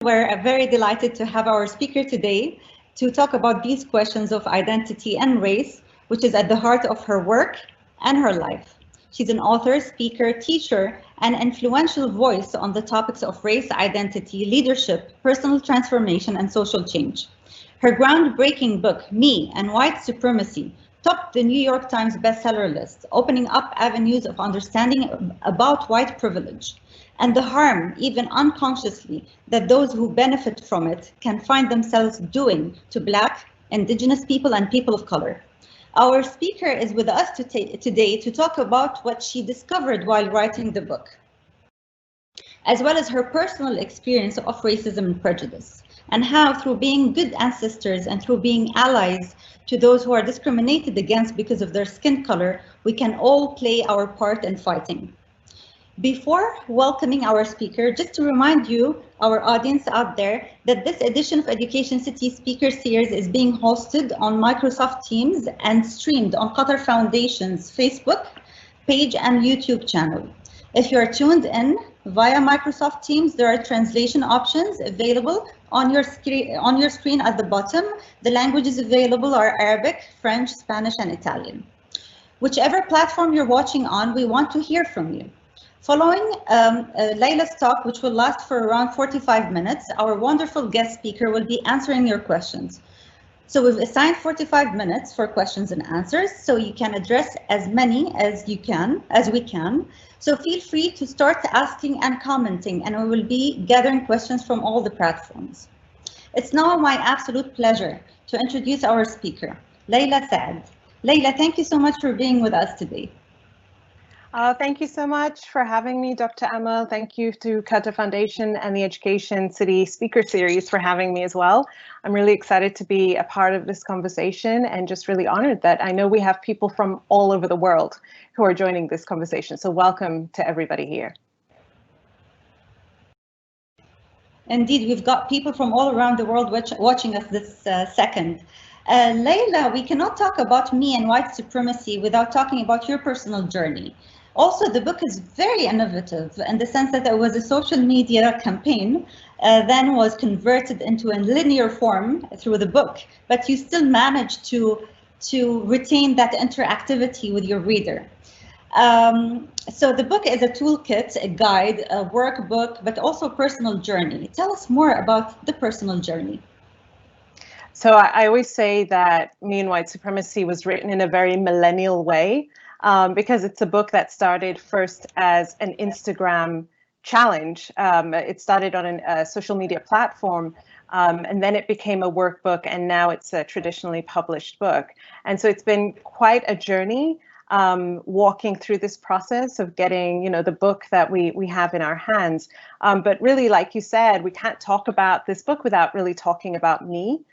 We're very delighted to have our speaker today to talk about these questions of identity and race, which is at the heart of her work and her life. She's an author, speaker, teacher, and influential voice on the topics of race, identity, leadership, personal transformation, and social change. Her groundbreaking book, Me and White Supremacy, topped the New York Times bestseller list, opening up avenues of understanding about white privilege and the harm, even unconsciously, that those who benefit from it can find themselves doing to Black, Indigenous people, and people of color. Our speaker is with us today to talk about what she discovered while writing the book, as well as her personal experience of racism and prejudice, and how through being good ancestors and through being allies to those who are discriminated against because of their skin color, we can all play our part in fighting. Before welcoming our speaker, just to remind you, our audience out there, that this edition of Education City Speaker Series is being hosted on Microsoft Teams and streamed on Qatar Foundation's Facebook page and YouTube channel. If you are tuned in via Microsoft Teams, there are translation options available on your screen at the bottom. The languages available are Arabic, French, Spanish, and Italian. Whichever platform you're watching on, we want to hear from you. Following Layla's talk, which will last for around 45 minutes, our wonderful guest speaker will be answering your questions. So we've assigned 45 minutes for questions and answers, so you can address as many as we can. So feel free to start asking and commenting, and we will be gathering questions from all the platforms. It's now my absolute pleasure to introduce our speaker, Layla Saad. Layla, thank you so much for being with us today. Thank you so much for having me, Dr. Amal. Thank you to Qatar Foundation and the Education City Speaker Series for having me as well. I'm really excited to be a part of this conversation and just really honored that I know we have people from all over the world who are joining this conversation. So welcome to everybody here. Indeed, we've got people from all around the world watching us this second. Layla, we cannot talk about Me and White Supremacy without talking about your personal journey. Also, the book is very innovative in the sense that it was a social media campaign, then was converted into a linear form through the book, but you still managed to retain that interactivity with your reader. So the book is a toolkit, a guide, a workbook, but also a personal journey. Tell us more about the personal journey. So I always say that Me and White Supremacy was written in a very millennial way, because it's a book that started first as an Instagram challenge. It started on a social media platform, and then it became a workbook, and now it's a traditionally published book. And so it's been quite a journey walking through this process of getting, the book that we have in our hands. But really, like you said, we can't talk about this book without really talking about me.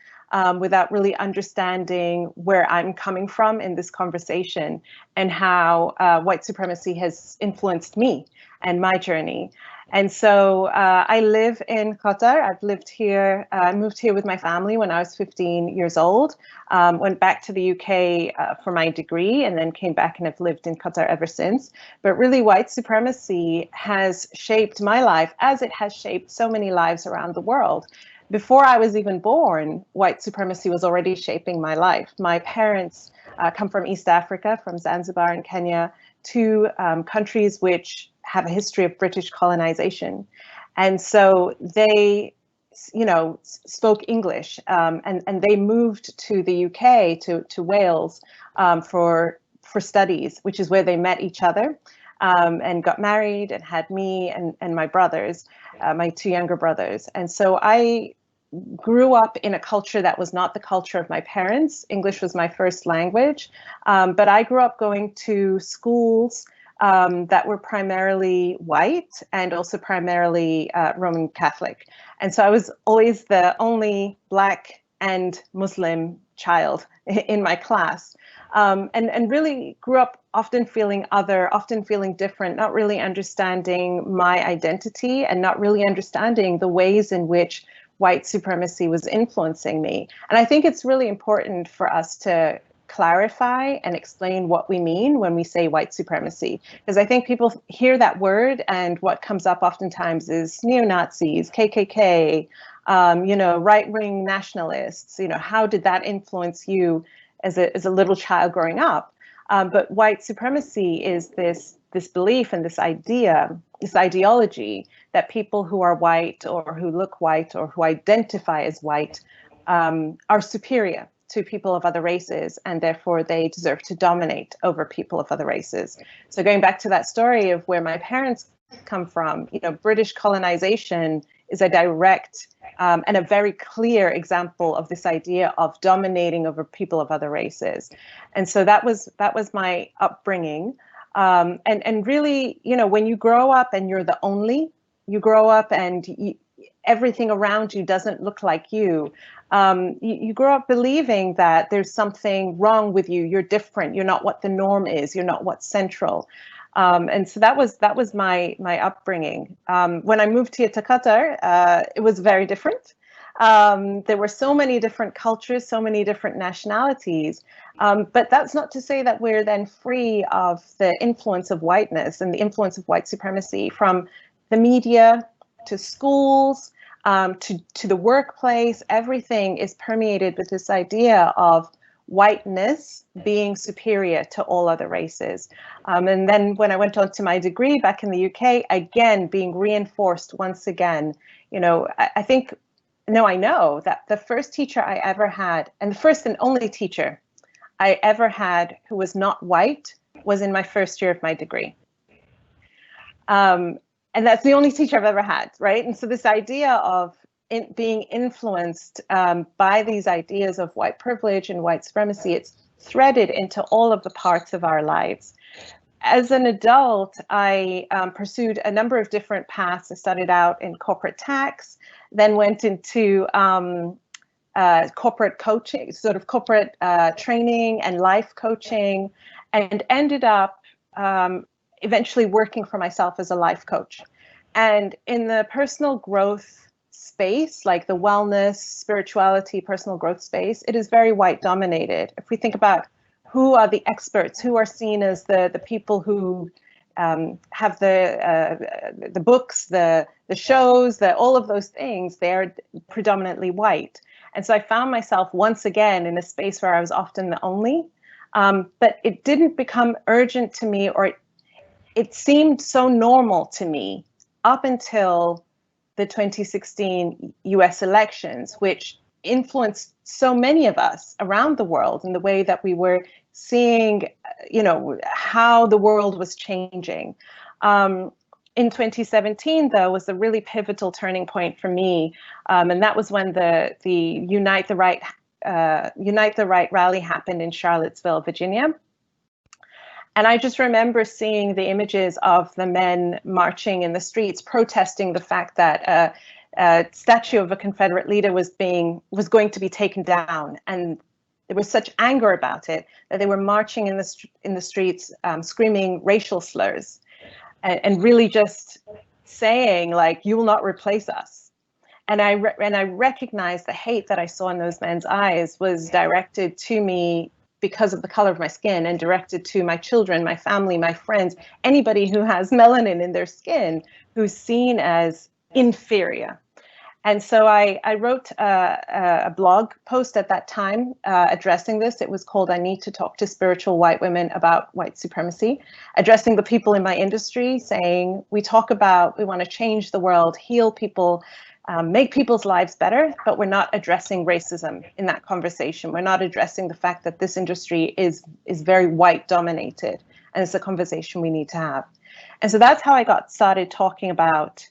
Without really understanding where I'm coming from in this conversation and how white supremacy has influenced me and my journey. And so I live in Qatar. I've lived here, I moved here with my family when I was 15 years old, went back to the UK for my degree, and then came back and have lived in Qatar ever since. But really, white supremacy has shaped my life as it has shaped so many lives around the world. Before I was even born, white supremacy was already shaping my life. My parents come from East Africa, from Zanzibar and Kenya, two countries which have a history of British colonization. And so they, spoke English, and they moved to the UK, to Wales for studies, which is where they met each other. And got married and had me and my brothers, my two younger brothers. And so I grew up in a culture that was not the culture of my parents. English was my first language, but I grew up going to schools that were primarily white and also primarily Roman Catholic. And so I was always the only Black and Muslim child in my class. And really grew up often feeling other, often feeling different, not really understanding my identity and not really understanding the ways in which white supremacy was influencing me. And I think it's really important for us to clarify and explain what we mean when we say white supremacy. Because I think people hear that word and what comes up oftentimes is neo-Nazis, KKK, right-wing nationalists. How did that influence you as a little child growing up? But white supremacy is this belief and this ideology that people who are white or who look white or who identify as white are superior to people of other races, and therefore they deserve to dominate over people of other races. So going back to that story of where my parents come from, British colonization is a direct and a very clear example of this idea of dominating over people of other races. And so that was my upbringing. And really, when you grow up and you're the only, you grow up and everything around you doesn't look like you. You grow up believing that there's something wrong with you. You're different. You're not what the norm is. You're not what's central. And so that was my upbringing. When I moved here to Qatar, it was very different. There were so many different cultures, so many different nationalities. But that's not to say that we're then free of the influence of whiteness and the influence of white supremacy, from the media to schools, to the workplace. Everything is permeated with this idea of whiteness being superior to all other races. And then when I went on to my degree back in the UK, again, being reinforced once again, I know that the first teacher I ever had, and the first and only teacher I ever had who was not white, was in my first year of my degree. And that's the only teacher I've ever had, right? And so this idea of being influenced by these ideas of white privilege and white supremacy, it's threaded into all of the parts of our lives. As an adult, I pursued a number of different paths. I started out in corporate tax, then went into corporate coaching, sort of corporate training and life coaching, and ended up eventually working for myself as a life coach. And in the personal growth space, like the wellness, spirituality, personal growth space, it is very white dominated. If we think about who are the experts, who are seen as the people who have the books, the shows, all of those things, they're predominantly white. And so I found myself once again in a space where I was often the only, but it didn't become urgent to me, or it seemed so normal to me up until the 2016 US elections, which influenced so many of us around the world in the way that we were seeing, how the world was changing. In 2017, though, was a really pivotal turning point for me, and that was when the Unite the Right rally happened in Charlottesville, Virginia. And I just remember seeing the images of the men marching in the streets, protesting the fact that a statue of a Confederate leader was going to be taken down, and there was such anger about it that they were marching in the streets, screaming racial slurs, and really just saying, like, "You will not replace us." And I recognized the hate that I saw in those men's eyes was directed to me because of the color of my skin, and directed to my children, my family, my friends, anybody who has melanin in their skin, who's seen as inferior. And so I wrote a blog post at that time addressing this. It was called "I Need to Talk to Spiritual White Women About White Supremacy," addressing the people in my industry, saying we want to change the world, heal people, make people's lives better, but we're not addressing racism in that conversation. We're not addressing the fact that this industry is very white dominated, and it's a conversation we need to have. And so that's how I got started talking about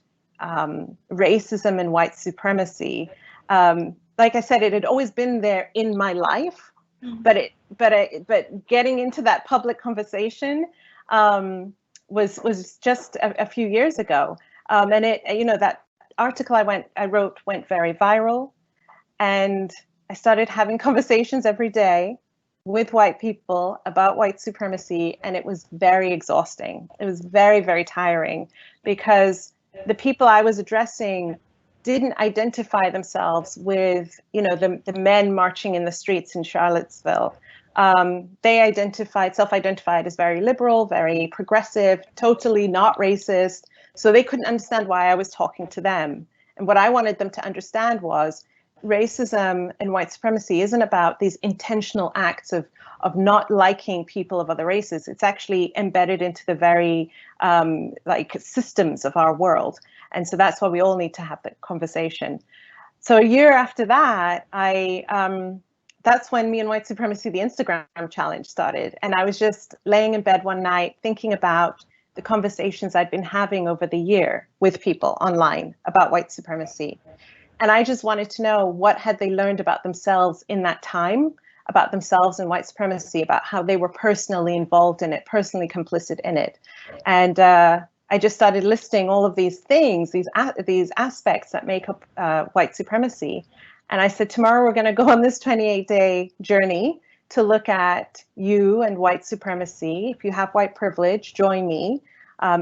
racism and white supremacy. Like I said, it had always been there in my life, but getting into that public conversation was just a few years ago. And that article I wrote went very viral, and I started having conversations every day with white people about white supremacy, and it was very exhausting. It was very, very tiring, because the people I was addressing didn't identify themselves with, the men marching in the streets in Charlottesville. They self-identified as very liberal, very progressive, totally not racist. So they couldn't understand why I was talking to them. And what I wanted them to understand was racism and white supremacy isn't about these intentional acts of not liking people of other races. It's actually embedded into the very like systems of our world. And so that's why we all need to have that conversation. So a year after that, that's when Me and White Supremacy, the Instagram challenge started. And I was just laying in bed one night thinking about the conversations I'd been having over the year with people online about white supremacy. And I just wanted to know, what had they learned about themselves in that time, about themselves and white supremacy, about how they were personally involved in it, personally complicit in it. And I just started listing all of these things, these aspects that make up white supremacy. And I said, tomorrow we're going to go on this 28-day journey to look at you and white supremacy. If you have white privilege, join me.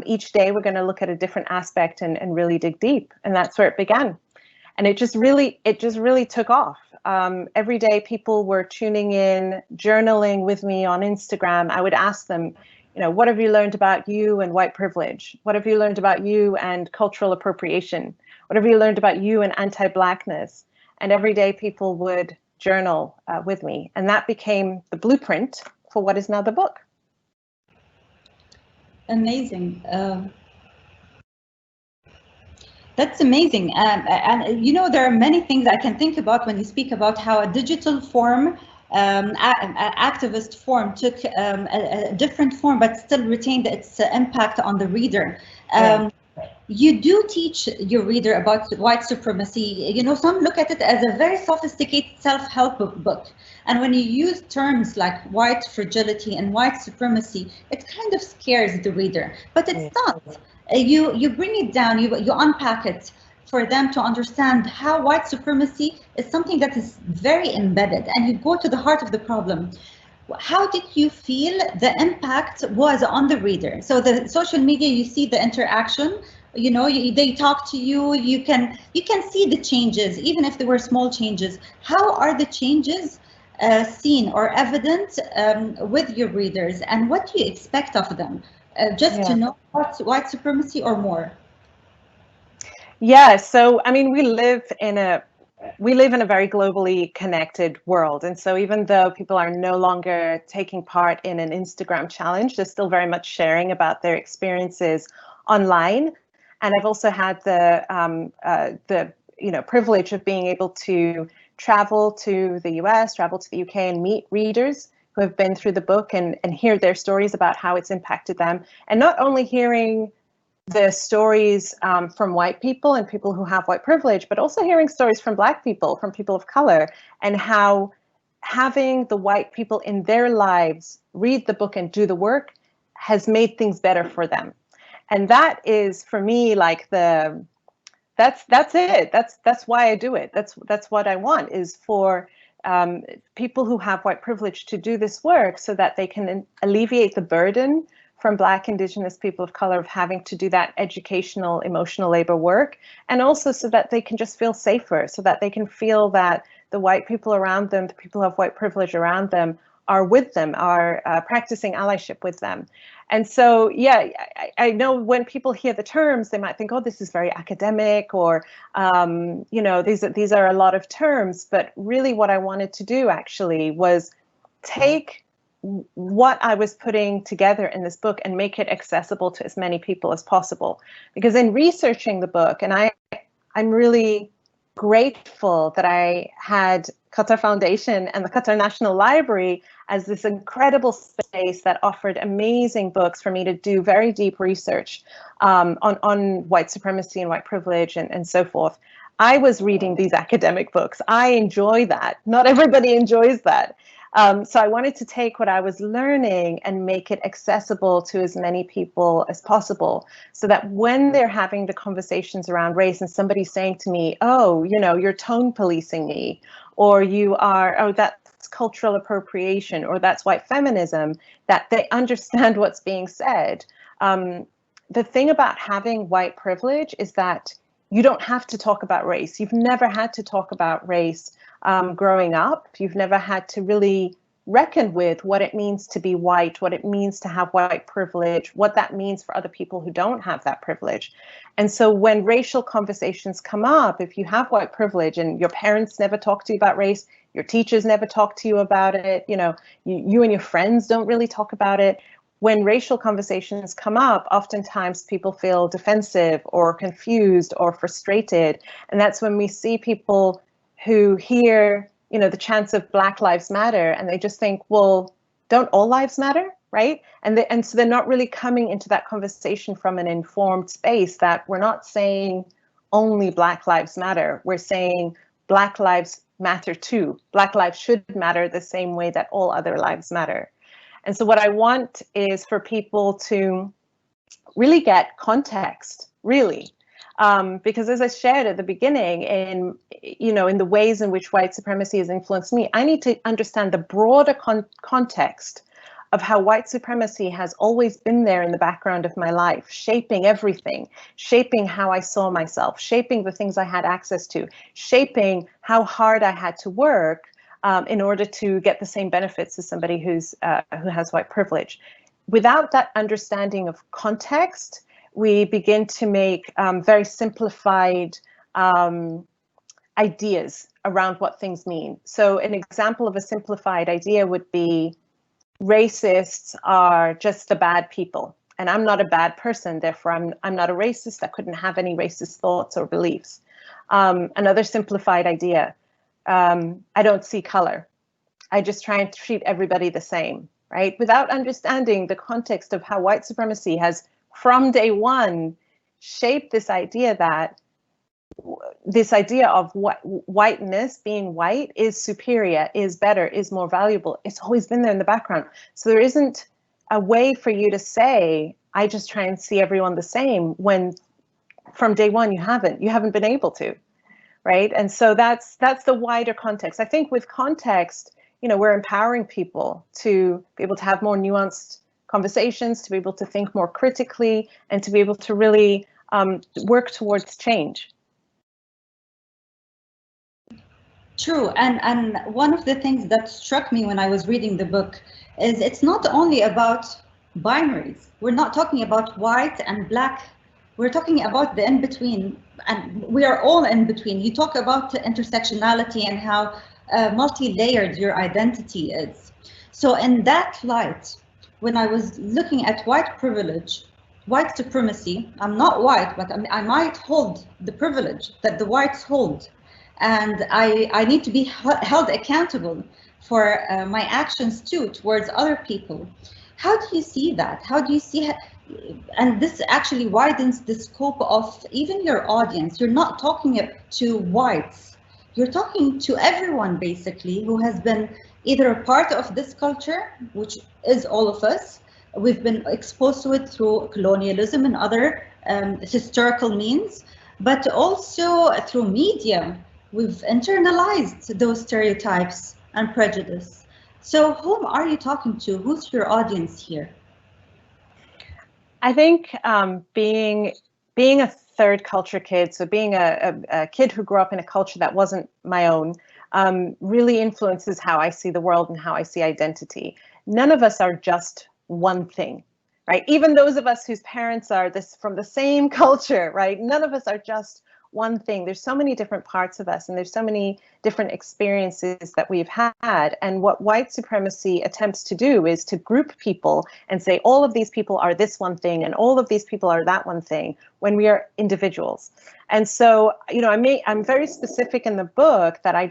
Each day we're going to look at a different aspect and really dig deep. And that's where it began. And it just really took off. Every day people were tuning in, journaling with me on Instagram. I would ask them, what have you learned about you and white privilege? What have you learned about you and cultural appropriation? What have you learned about you and anti-Blackness? And every day people would journal with me. And that became the blueprint for what is now the book. Amazing. That's amazing. And there are many things I can think about when you speak about how a digital form, activist form took a different form, but still retained its impact on the reader. You do teach your reader about white supremacy. Some look at it as a very sophisticated self-help book. And when you use terms like white fragility and white supremacy, it kind of scares the reader, but it's not. You bring it down, you unpack it for them to understand how white supremacy is something that is very embedded, and you go to the heart of the problem. How did you feel the impact was on the reader? So the social media, you see the interaction, they talk to you, you can see the changes, even if there were small changes. How are the changes seen or evident with your readers, and what do you expect of them? Just to know white supremacy or more? Yeah, so I mean, we live in a very globally connected world. And so even though people are no longer taking part in an Instagram challenge, they're still very much sharing about their experiences online. And I've also had the privilege of being able to travel to the US, travel to the UK, and meet readers who have been through the book and hear their stories about how it's impacted them. And not only hearing the stories from white people and people who have white privilege, but also hearing stories from Black people, from people of color, and how having the white people in their lives read the book and do the work has made things better for them. And that is, for me, like that's it. That's why I do it. That's what I want, is for people who have white privilege to do this work so that they can alleviate the burden from Black, Indigenous, people of color of having to do that educational, emotional labor work, and also so that they can just feel safer, so that they can feel that the white people around them, the people who have white privilege around them, are with them, are practicing allyship with them. And so, yeah, I know when people hear the terms, they might think, oh, this is very academic, or, these are a lot of terms. But really what I wanted to do actually was take what I was putting together in this book and make it accessible to as many people as possible. Because in researching the book, and I'm really grateful that I had Qatar Foundation and the Qatar National Library as this incredible space that offered amazing books for me to do very deep research on white supremacy and white privilege and so forth. I was reading these academic books. I enjoy that. Not everybody enjoys that. So I wanted to take what I was learning and make it accessible to as many people as possible, so that when they're having the conversations around race and somebody's saying to me, oh, you're tone policing me, or you are, oh, that's cultural appropriation, or that's white feminism, that they understand what's being said. The thing about having white privilege is that you don't have to talk about race. You've never had to talk about race growing up. You've never had to really reckon with what it means to be white, what it means to have white privilege, what that means for other people who don't have that privilege. And so when racial conversations come up, if you have white privilege and your parents never talk to you about race, your teachers never talk to you about it, you know, you and your friends don't really talk about it. When racial conversations come up, oftentimes people feel defensive or confused or frustrated. And that's when we see people who hear, you know, the chants of Black Lives Matter, and they just think, well, don't all lives matter, right? And so they're not really coming into that conversation from an informed space, that we're not saying only Black Lives Matter. We're saying Black lives matter too. Black lives should matter the same way that all other lives matter. And so what I want is for people to really get context, really. Because as I shared at the beginning, in the ways in which white supremacy has influenced me, I need to understand the broader context of how white supremacy has always been there in the background of my life, shaping everything, shaping how I saw myself, shaping the things I had access to, shaping how hard I had to work in order to get the same benefits as somebody who has white privilege. Without that understanding of context, we begin to make very simplified ideas around what things mean. So an example of a simplified idea would be, racists are just the bad people, and I'm not a bad person, therefore I'm not a racist. I couldn't have any racist thoughts or beliefs. Another simplified idea, I don't see color. I just try and treat everybody the same, right? Without understanding the context of how white supremacy has, from day one, shaped this idea of what whiteness, being white, is superior, is better, is more valuable. It's always been there in the background. So there isn't a way for you to say, I just try and see everyone the same, when from day one you haven't been able to, right? And so that's the wider context. I think with context, we're empowering people to be able to have more nuanced conversations, to be able to think more critically, and to be able to really work towards change. True, and one of the things that struck me when I was reading the book is it's not only about binaries. We're not talking about white and black. We're talking about the in-between, and we are all in between. You talk about intersectionality and how multi-layered your identity is. So in that light, when I was looking at white privilege, white supremacy, I'm not white, but I might hold the privilege that the whites hold. And I need to be held accountable for my actions too towards other people. How do you see that? How do you see, and this actually widens the scope of even your audience. You're not talking to whites. You're talking to everyone basically who has been either a part of this culture, which is all of us. We've been exposed to it through colonialism and other historical means, but also through media. We've internalized those stereotypes and prejudice. So whom are you talking to? Who's your audience here? I think being a third culture kid, so being a kid who grew up in a culture that wasn't my own, really influences how I see the world and how I see identity. None of us are just one thing, right? Even those of us whose parents are from the same culture, right? None of us are just one thing. There's so many different parts of us, and there's so many different experiences that we've had. And what white supremacy attempts to do is to group people and say all of these people are this one thing and all of these people are that one thing, when we are individuals. And so, I'm very specific in the book that I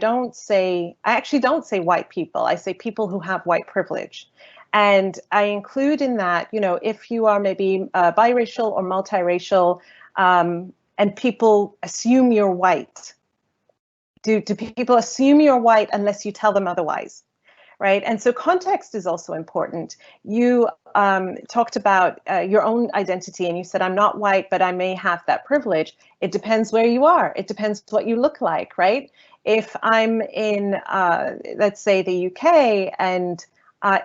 actually don't say white people. I say people who have white privilege. And I include in that, if you are maybe biracial or multiracial, and people assume you're white. Do people assume you're white unless you tell them otherwise, right? And so context is also important. You talked about your own identity, and you said, I'm not white, but I may have that privilege. It depends where you are. It depends what you look like, right? If I'm in, let's say, the UK, and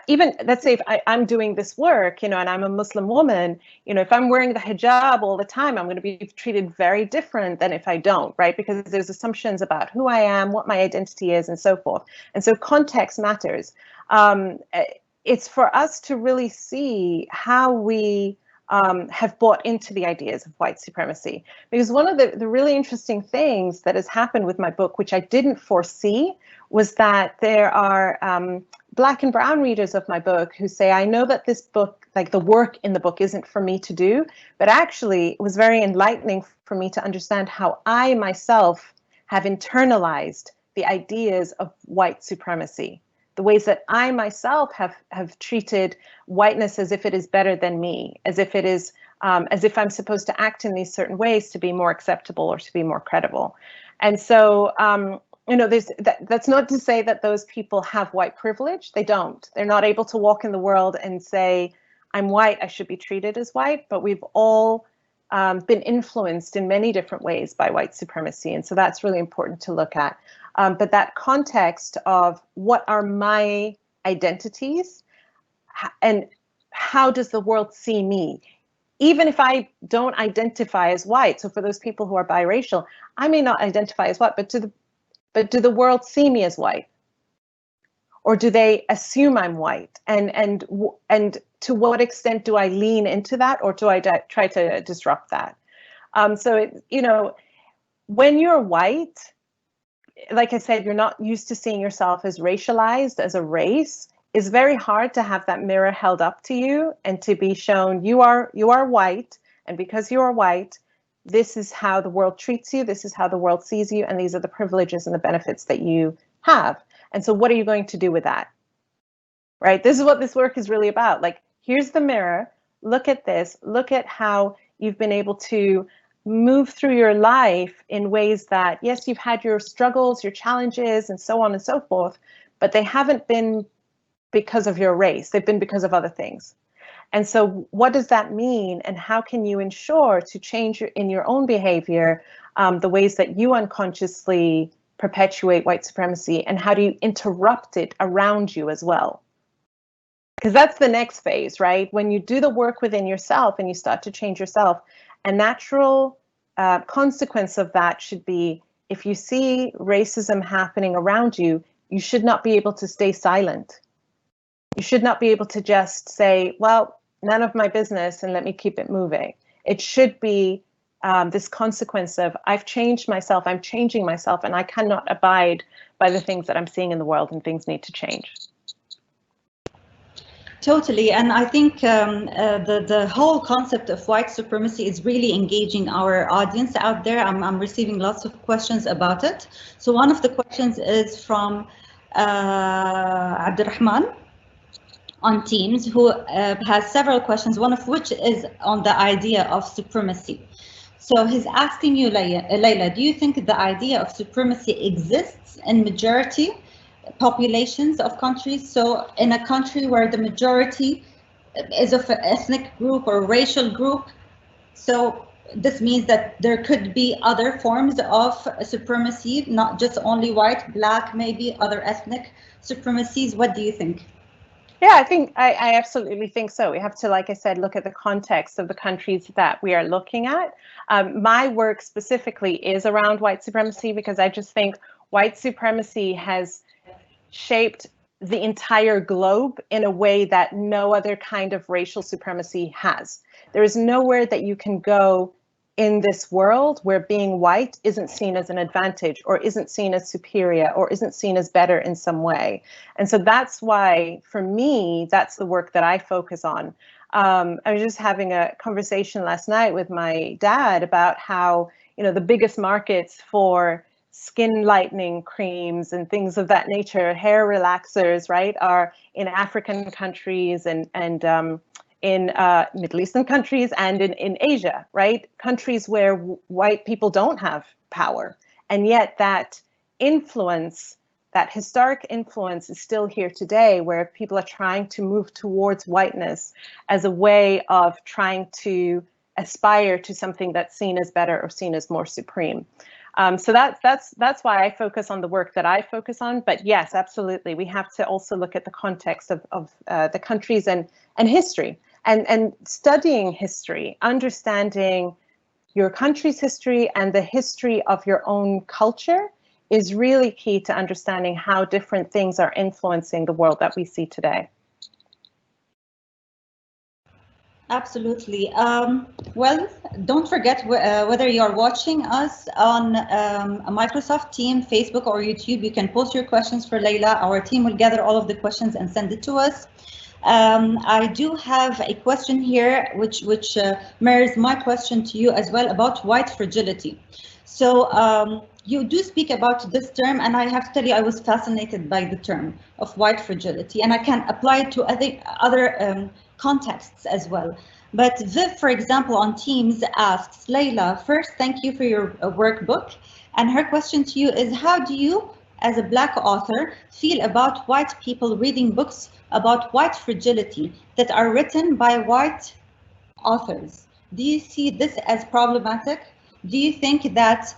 even let's say if I'm doing this work, and I'm a Muslim woman, if I'm wearing the hijab all the time, I'm going to be treated very different than if I don't, right? Because there's assumptions about who I am, what my identity is, and so forth. And so context matters. It's for us to really see how we have bought into the ideas of white supremacy. Because one of the really interesting things that has happened with my book, which I didn't foresee, was that there are Black and brown readers of my book who say, I know that this book, like the work in the book, isn't for me to do, but actually it was very enlightening for me to understand how I myself have internalized the ideas of white supremacy, the ways that I myself have treated whiteness as if it is better than me, as if it is, as if I'm supposed to act in these certain ways to be more acceptable or to be more credible. And so, that's not to say that those people have white privilege. They don't. They're not able to walk in the world and say, I'm white, I should be treated as white. But we've all been influenced in many different ways by white supremacy. And so that's really important to look at. But that context of what are my identities and how does the world see me? Even if I don't identify as white, so for those people who are biracial, I may not identify as white, but do the world see me as white? Or do they assume I'm white? And to what extent do I lean into that, or do I try to disrupt that? When you're white, like I said, you're not used to seeing yourself as racialized, as a race. It's very hard to have that mirror held up to you and to be shown you are white, and because you are white, this is how the world treats you, this is how the world sees you, and these are the privileges and the benefits that you have. And so what are you going to do with that? Right? This is what this work is really about. Like, here's the mirror, look at this, look at how you've been able to move through your life in ways that, yes, you've had your struggles, your challenges, and so on and so forth, but they haven't been because of your race, they've been because of other things. And so what does that mean, and how can you ensure to change in your own behavior the ways that you unconsciously perpetuate white supremacy, and how do you interrupt it around you as well? Because that's the next phase, right? When you do the work within yourself and you start to change yourself, a natural consequence of that should be, if you see racism happening around you, you should not be able to stay silent. You should not be able to just say, well, none of my business and let me keep it moving. It should be this consequence of, I've changed myself, I'm changing myself, and I cannot abide by the things that I'm seeing in the world, and things need to change. Totally, and I think the whole concept of white supremacy is really engaging our audience out there. I'm receiving lots of questions about it. So one of the questions is from Abdurrahman on Teams, who has several questions, one of which is on the idea of supremacy. So he's asking you, Layla, do you think the idea of supremacy exists in majority populations of countries? So in a country where the majority is of an ethnic group or racial group, so this means that there could be other forms of supremacy, not just only white, black, maybe other ethnic supremacies. What do you think? Yeah, I think I absolutely think so. We have to, like I said, look at the context of the countries that we are looking at. My work specifically is around white supremacy, because I just think white supremacy has shaped the entire globe in a way that no other kind of racial supremacy has. There is nowhere that you can go in this world where being white isn't seen as an advantage, or isn't seen as superior, or isn't seen as better in some way. And so that's why, for me, that's the work that I focus on. I was just having a conversation last night with my dad about how, the biggest markets for skin lightening creams and things of that nature, hair relaxers, right, are in African countries and in Middle Eastern countries and in Asia, right? Countries where white people don't have power. And yet that influence, that historic influence, is still here today, where people are trying to move towards whiteness as a way of trying to aspire to something that's seen as better or seen as more supreme. So that's why I focus on the work that I focus on. But yes, absolutely, we have to also look at the context of the countries and history, and studying history, understanding your country's history and the history of your own culture is really key to understanding how different things are influencing the world that we see today. Absolutely. Well, don't forget whether you're watching us on a Microsoft Teams, Facebook, or YouTube, you can post your questions for Layla. Our team will gather all of the questions and send it to us. I do have a question here, which mirrors my question to you as well about white fragility. So you do speak about this term, and I have to tell you, I was fascinated by the term of white fragility, and I can apply it to other contexts as well. But Viv, for example, on Teams asks, Layla, first, thank you for your workbook. And her question to you is, how do you, as a Black author, feel about white people reading books about white fragility that are written by white authors? Do you see this as problematic? Do you think that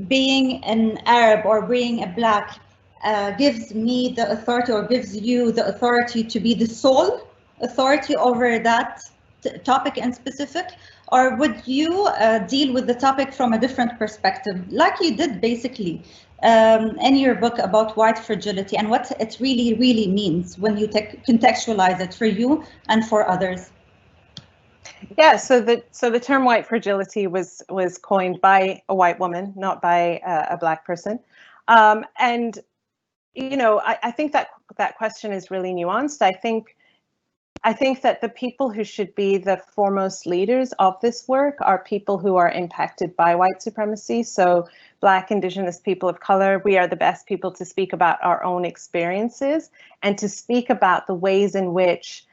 being an Arab or being a Black gives me the authority, or gives you the authority to be the sole authority over that topic in specific? Or would you deal with the topic from a different perspective, like you did basically in your book about white fragility and what it really means when you contextualize it for you and for others? Yeah, so the term white fragility was coined by a white woman, not by a Black person, and you know, I think that question is really nuanced. I think that the people who should be the foremost leaders of this work are people who are impacted by white supremacy. So Black, Indigenous people of color, we are the best people to speak about our own experiences and to speak about the ways in which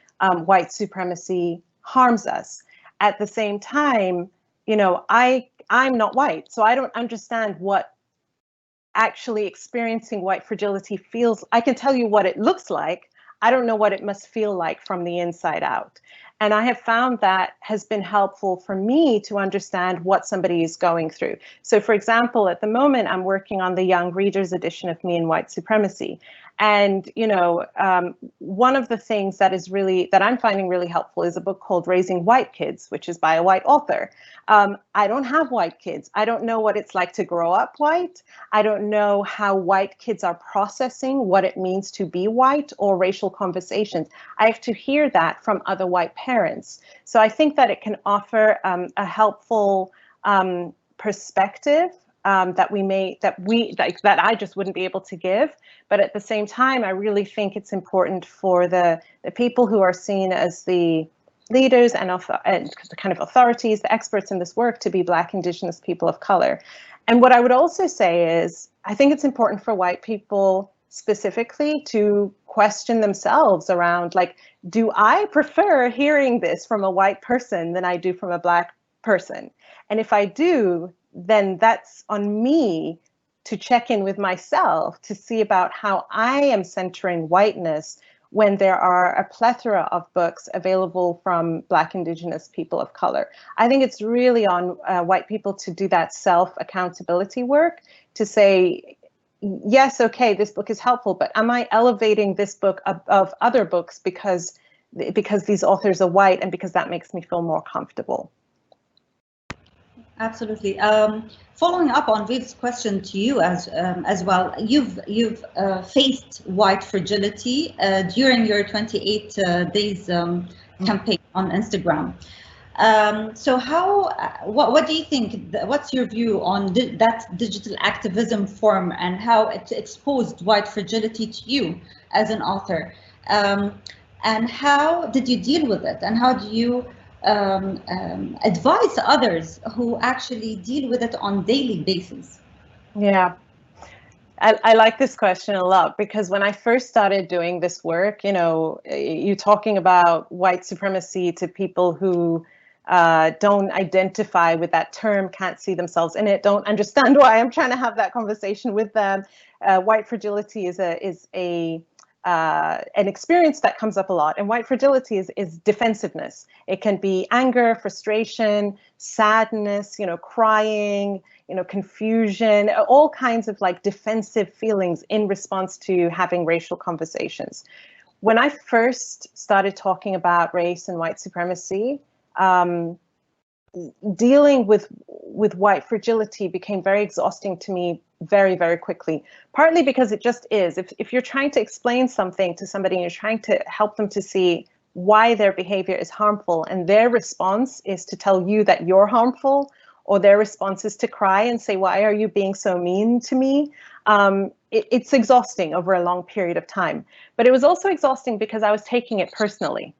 white supremacy harms us. At the same time, you know, I'm not white, so I don't understand what actually experiencing white fragility feels. I can tell you what it looks like. I don't know what it must feel like from the inside out. And I have found that has been helpful for me to understand what somebody is going through. So for example, at the moment, I'm working on the young readers edition of Me and White Supremacy. And, you know, one of the things that I'm finding really helpful is a book called Raising White Kids, which is by a white author. I don't have white kids. I don't know what it's like to grow up white. I don't know how white kids are processing what it means to be white or racial conversations. I have to hear that from other white parents. So I think that it can offer a helpful perspective that I just wouldn't be able to give. But at the same time, I really think it's important for the people who are seen as the leaders and the kind of authorities, the experts in this work, to be Black, Indigenous people of color. And what I would also say is, I think it's important for white people specifically to question themselves around, like, do I prefer hearing this from a white person than I do from a Black person? And if I do, then that's on me to check in with myself to see about how I am centering whiteness when there are a plethora of books available from Black, Indigenous people of color. I think it's really on white people to do that self-accountability work, to say, yes, okay, this book is helpful, but am I elevating this book above other books because these authors are white and because that makes me feel more comfortable? Absolutely. Following up on Viv's question to you as well, you've faced white fragility during your 28 days campaign on Instagram. So what do you think? What's your view on that digital activism form and how it exposed white fragility to you as an author? And how did you deal with it? And how do you advise others who actually deal with it on a daily basis? Yeah, I like this question a lot, because when I first started doing this work, you know, you talking about white supremacy to people who don't identify with that term, can't see themselves in it, don't understand why I'm trying to have that conversation with them. White fragility is an experience that comes up a lot, and white fragility is defensiveness. It can be anger, frustration, sadness, you know, crying, confusion, all kinds of like defensive feelings in response to having racial conversations. When I first started talking about race and white supremacy, dealing with white fragility became very exhausting to me very, very quickly, partly because it just is. If you're trying to explain something to somebody and you're trying to help them to see why their behavior is harmful and their response is to tell you that you're harmful, or their response is to cry and say, why are you being so mean to me? It's exhausting over a long period of time. But it was also exhausting because I was taking it personally.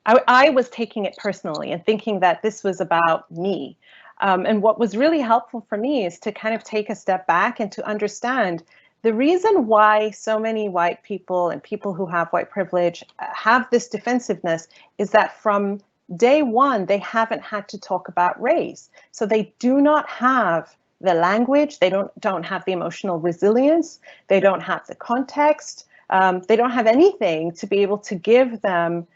I was taking it personally and thinking that this was about me. And what was really helpful for me is to kind of take a step back and to understand the reason why so many white people and people who have white privilege have this defensiveness is that from day one, they haven't had to talk about race. So they do not have the language, they don't have the emotional resilience, they don't have the context, they don't have anything to be able to give them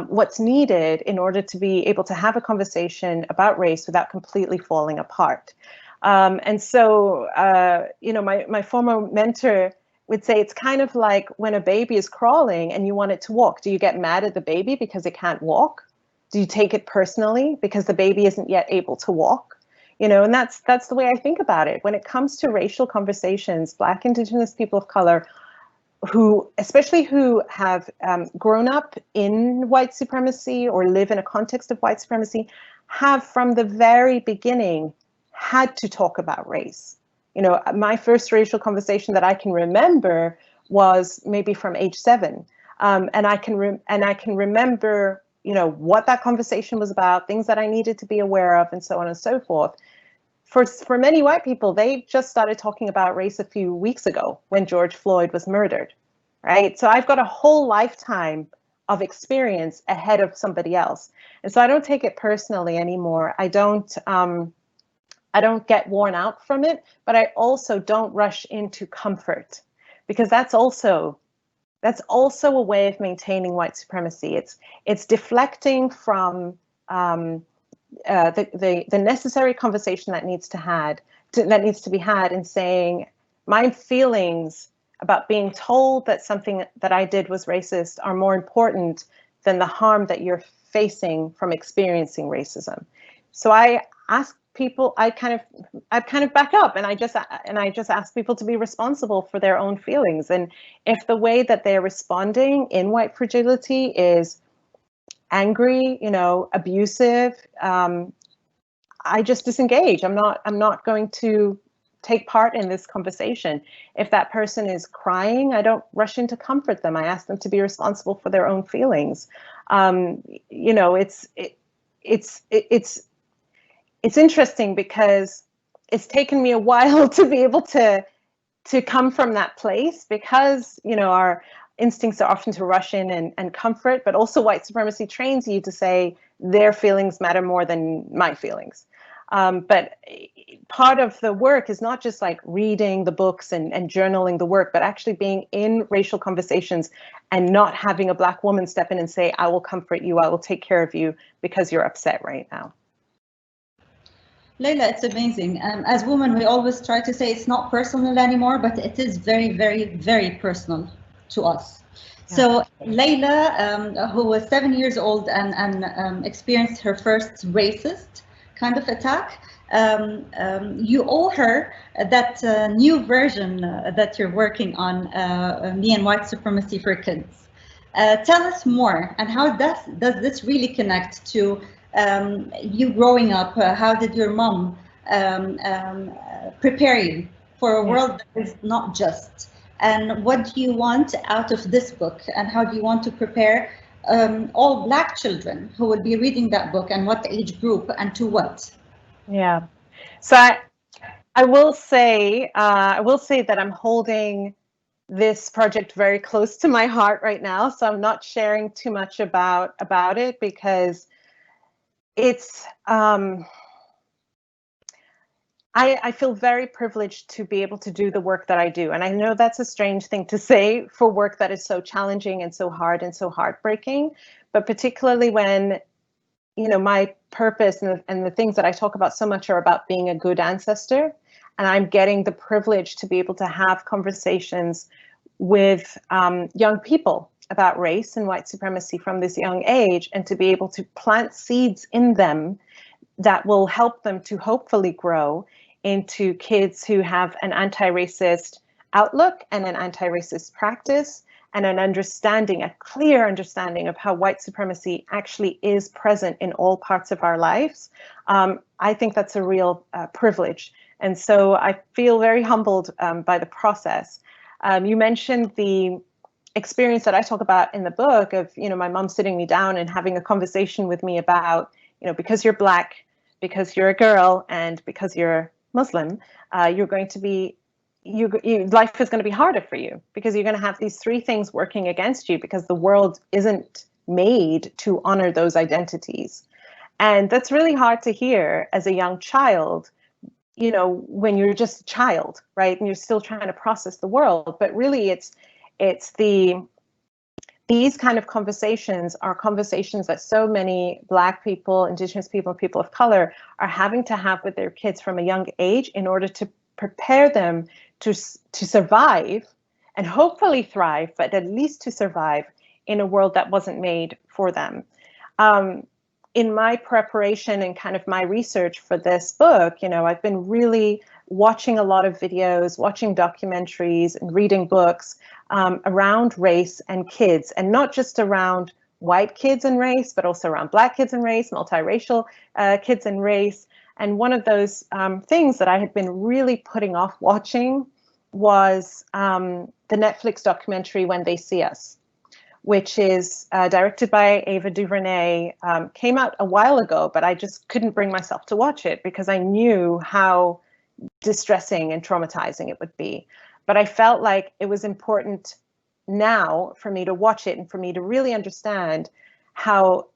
what's needed in order to be able to have a conversation about race without completely falling apart. And so, my former mentor would say it's kind of like when a baby is crawling and you want it to walk. Do you get mad at the baby because it can't walk? Do you take it personally because the baby isn't yet able to walk? And that's the way I think about it. When it comes to racial conversations, Black, Indigenous people of color, especially who have grown up in white supremacy or live in a context of white supremacy, have from the very beginning had to talk about race. My first racial conversation that I can remember was maybe from age 7, and I can remember what that conversation was about, things that I needed to be aware of, and so on and so forth. For many white people, they just started talking about race a few weeks ago when George Floyd was murdered, right? So I've got a whole lifetime of experience ahead of somebody else. And so I don't take it personally anymore. I don't get worn out from it, but I also don't rush into comfort, because that's also a way of maintaining white supremacy. It's deflecting from the necessary conversation that needs to be had, and saying my feelings about being told that something that I did was racist are more important than the harm that you're facing from experiencing racism. So I ask people, I kind of back up, and I just ask people to be responsible for their own feelings. And if the way that they're responding in white fragility is angry, abusive, I just disengage. I'm not going to take part in this conversation. If that person is crying, I don't rush in to comfort them. I ask them to be responsible for their own feelings. It's interesting because it's taken me a while to be able to come from that place, because our instincts are often to rush in and comfort, but also white supremacy trains you to say their feelings matter more than my feelings. But part of the work is not just like reading the books and journaling the work, but actually being in racial conversations and not having a Black woman step in and say, I will comfort you, I will take care of you because you're upset right now. Layla, it's amazing. As women, we always try to say it's not personal anymore, but it is very, very, very personal to us. Yeah. So Layla, who was 7 years old and experienced her first racist kind of attack, you owe her that new version that you're working on, Me and White Supremacy for Kids. Tell us more, and how does this really connect to you growing up? How did your mom prepare you for a world that is not just? And what do you want out of this book? And how do you want to prepare all Black children who will be reading that book, and what age group and to what? Yeah, so I will say that I'm holding this project very close to my heart right now. So I'm not sharing too much about it, because it's I feel very privileged to be able to do the work that I do. And I know that's a strange thing to say for work that is so challenging and so hard and so heartbreaking, but particularly when my purpose and the things that I talk about so much are about being a good ancestor. And I'm getting the privilege to be able to have conversations with young people about race and white supremacy from this young age, and to be able to plant seeds in them that will help them to hopefully grow into kids who have an anti-racist outlook and an anti-racist practice, and an understanding, a clear understanding of how white supremacy actually is present in all parts of our lives. I think that's a real privilege. And so I feel very humbled by the process. You mentioned the experience that I talk about in the book of, my mom sitting me down and having a conversation with me about, because you're Black, because you're a girl, and because you're Muslim, you're going to be, life is going to be harder for you, because you're going to have these three things working against you, because the world isn't made to honor those identities. And that's really hard to hear as a young child, when you're just a child, right? And you're still trying to process the world. But really, these kind of conversations are conversations that so many Black people, Indigenous people, people of color are having to have with their kids from a young age in order to prepare them to survive and hopefully thrive, but at least to survive in a world that wasn't made for them. In my preparation and kind of my research for this book, I've been really watching a lot of videos, watching documentaries and reading books around race and kids, and not just around white kids and race, but also around Black kids and race, multiracial kids and race. And one of those things that I had been really putting off watching was the Netflix documentary When They See Us, which is directed by Ava DuVernay, came out a while ago, but I just couldn't bring myself to watch it because I knew how distressing and traumatizing it would be. But I felt like it was important now for me to watch it and for me to really understand how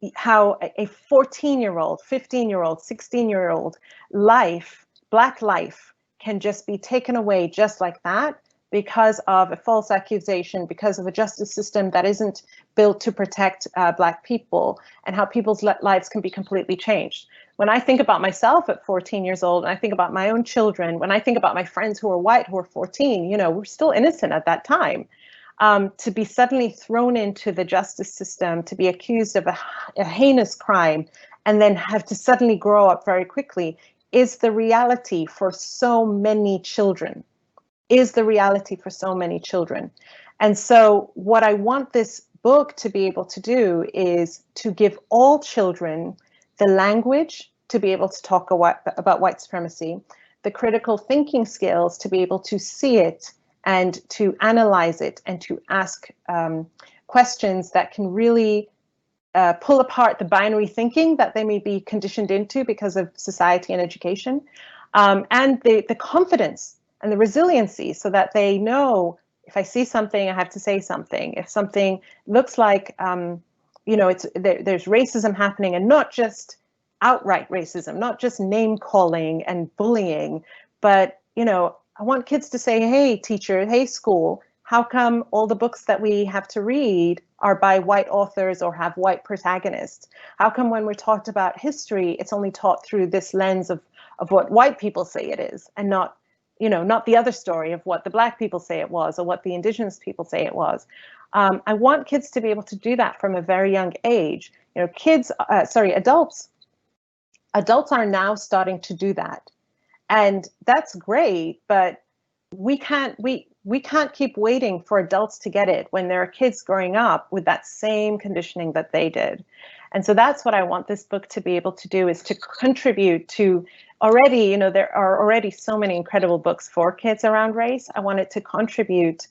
a 14-year-old, 15-year-old, 16-year-old life, Black life, can just be taken away just like that, because of a false accusation, because of a justice system that isn't built to protect Black people, and how people's lives can be completely changed. When I think about myself at 14 years old, and I think about my own children, when I think about my friends who are white, who are 14, we're still innocent at that time. To be suddenly thrown into the justice system, to be accused of a heinous crime, and then have to suddenly grow up very quickly is the reality for so many children. And so what I want this book to be able to do is to give all children the language to be able to talk about white supremacy, the critical thinking skills to be able to see it and to analyze it and to ask questions that can really pull apart the binary thinking that they may be conditioned into because of society and education, and the confidence and the resiliency, so that they know, if I see something, I have to say something. If something looks like, there's racism happening, and not just outright racism, not just name calling and bullying, but, I want kids to say, hey, teacher, hey, school, how come all the books that we have to read are by white authors or have white protagonists? How come when we're taught about history, it's only taught through this lens of what white people say it is, and not the other story of what the Black people say it was, or what the Indigenous people say it was. I want kids to be able to do that from a very young age. Adults are now starting to do that. And that's great, but we can't keep waiting for adults to get it when there are kids growing up with that same conditioning that they did. And so that's what I want this book to be able to do, is to contribute to already, there are already so many incredible books for kids around race. I want it to contribute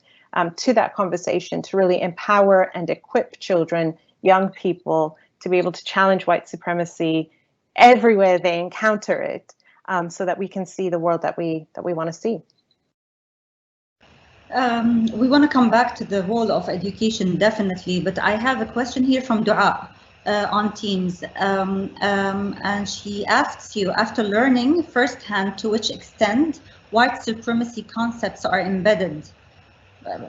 to that conversation, to really empower and equip children, young people, to be able to challenge white supremacy everywhere they encounter it, so that we can see the world that we want to see. We want to come back to the role of education, definitely, but I have a question here from Dua on Teams, and she asks you, after learning firsthand to which extent white supremacy concepts are embedded,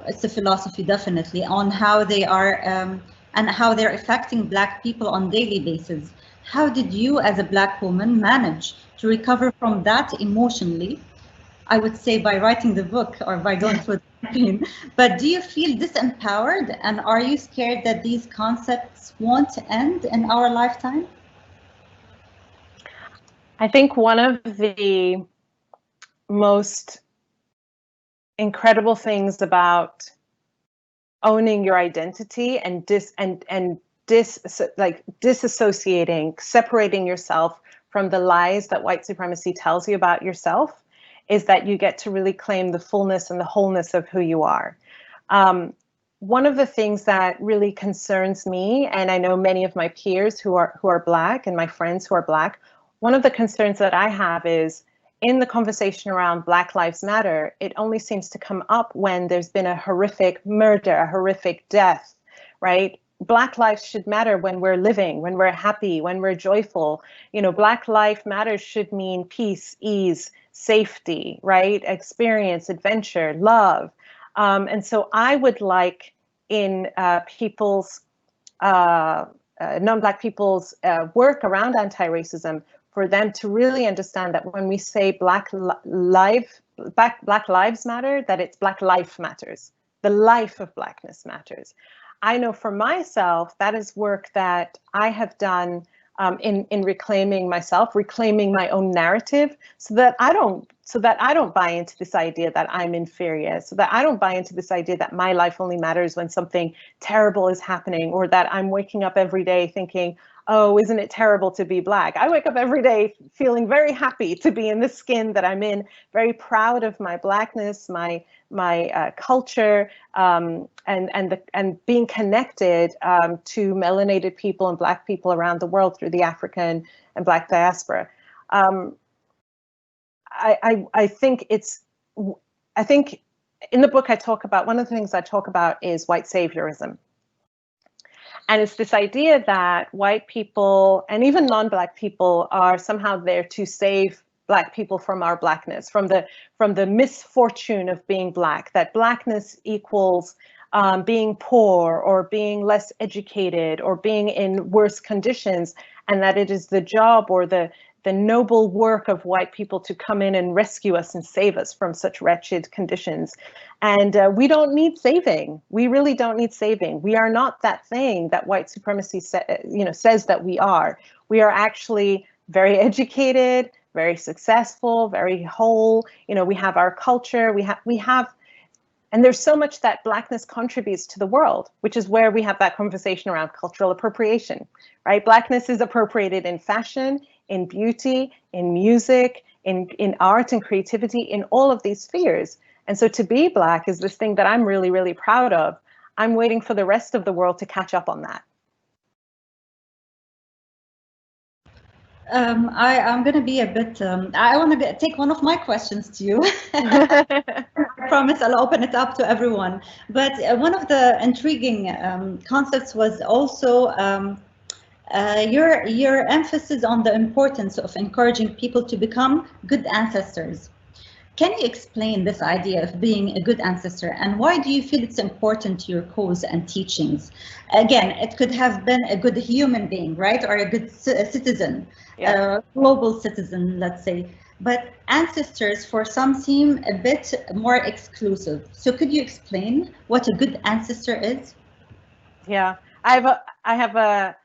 it's a philosophy definitely, on how they are and how they're affecting Black people on daily basis. How did you, as a Black woman, manage to recover from that emotionally? I would say by writing the book or by going through the campaign. But do you feel disempowered, and are you scared that these concepts won't end in our lifetime? I think one of the most incredible things about owning your identity and disassociating, separating yourself from the lies that white supremacy tells you about yourself is that you get to really claim the fullness and the wholeness of who you are. One of the things that really concerns me, and I know many of my peers who are Black and my friends who are Black, one of the concerns that I have is in the conversation around Black Lives Matter, it only seems to come up when there's been a horrific murder, a horrific death, right? Black lives should matter when we're living, when we're happy, when we're joyful. You know, Black life matters should mean peace, ease, safety, right? Experience, adventure, love. And so I would like in people's, non-Black people's work around anti-racism for them to really understand that when we say Black Lives Matter, that it's Black life matters. The life of Blackness matters. I know for myself, that is work that I have done in reclaiming myself, reclaiming my own narrative, so that I don't buy into this idea that I'm inferior, so that I don't buy into this idea that my life only matters when something terrible is happening, or that I'm waking up every day thinking, oh, isn't it terrible to be Black? I wake up every day feeling very happy to be in the skin that I'm in, very proud of my Blackness, my culture, and being connected to melanated people and Black people around the world through the African and Black diaspora. I think in the book I talk about, one of the things I talk about is white saviorism. And it's this idea that white people and even non-Black people are somehow there to save Black people from our Blackness, from the misfortune of being Black, that Blackness equals being poor or being less educated or being in worse conditions, and that it is the job or the noble work of white people to come in and rescue us and save us from such wretched conditions. And we don't need saving. We really don't need saving. We are not that thing that white supremacy says that we are. We are actually very educated, very successful, very whole. You know, we have our culture, we have, and there's so much that Blackness contributes to the world, which is where we have that conversation around cultural appropriation, right? Blackness is appropriated in fashion, in beauty, in music, in art and creativity, in all of these spheres. And so to be Black is this thing that I'm really, really proud of. I'm waiting for the rest of the world to catch up on that. I'm going to be a bit, I want to take one of my questions to you. I promise I'll open it up to everyone. But one of the intriguing concepts was also your emphasis on the importance of encouraging people to become good ancestors. Can you explain this idea of being a good ancestor, and why do you feel it's important to your cause and teachings? Again, it could have been a good human being, right, or a good citizen, yeah. Global citizen, let's say. But ancestors, for some, seem a bit more exclusive. So could you explain what a good ancestor is? Yeah, I have a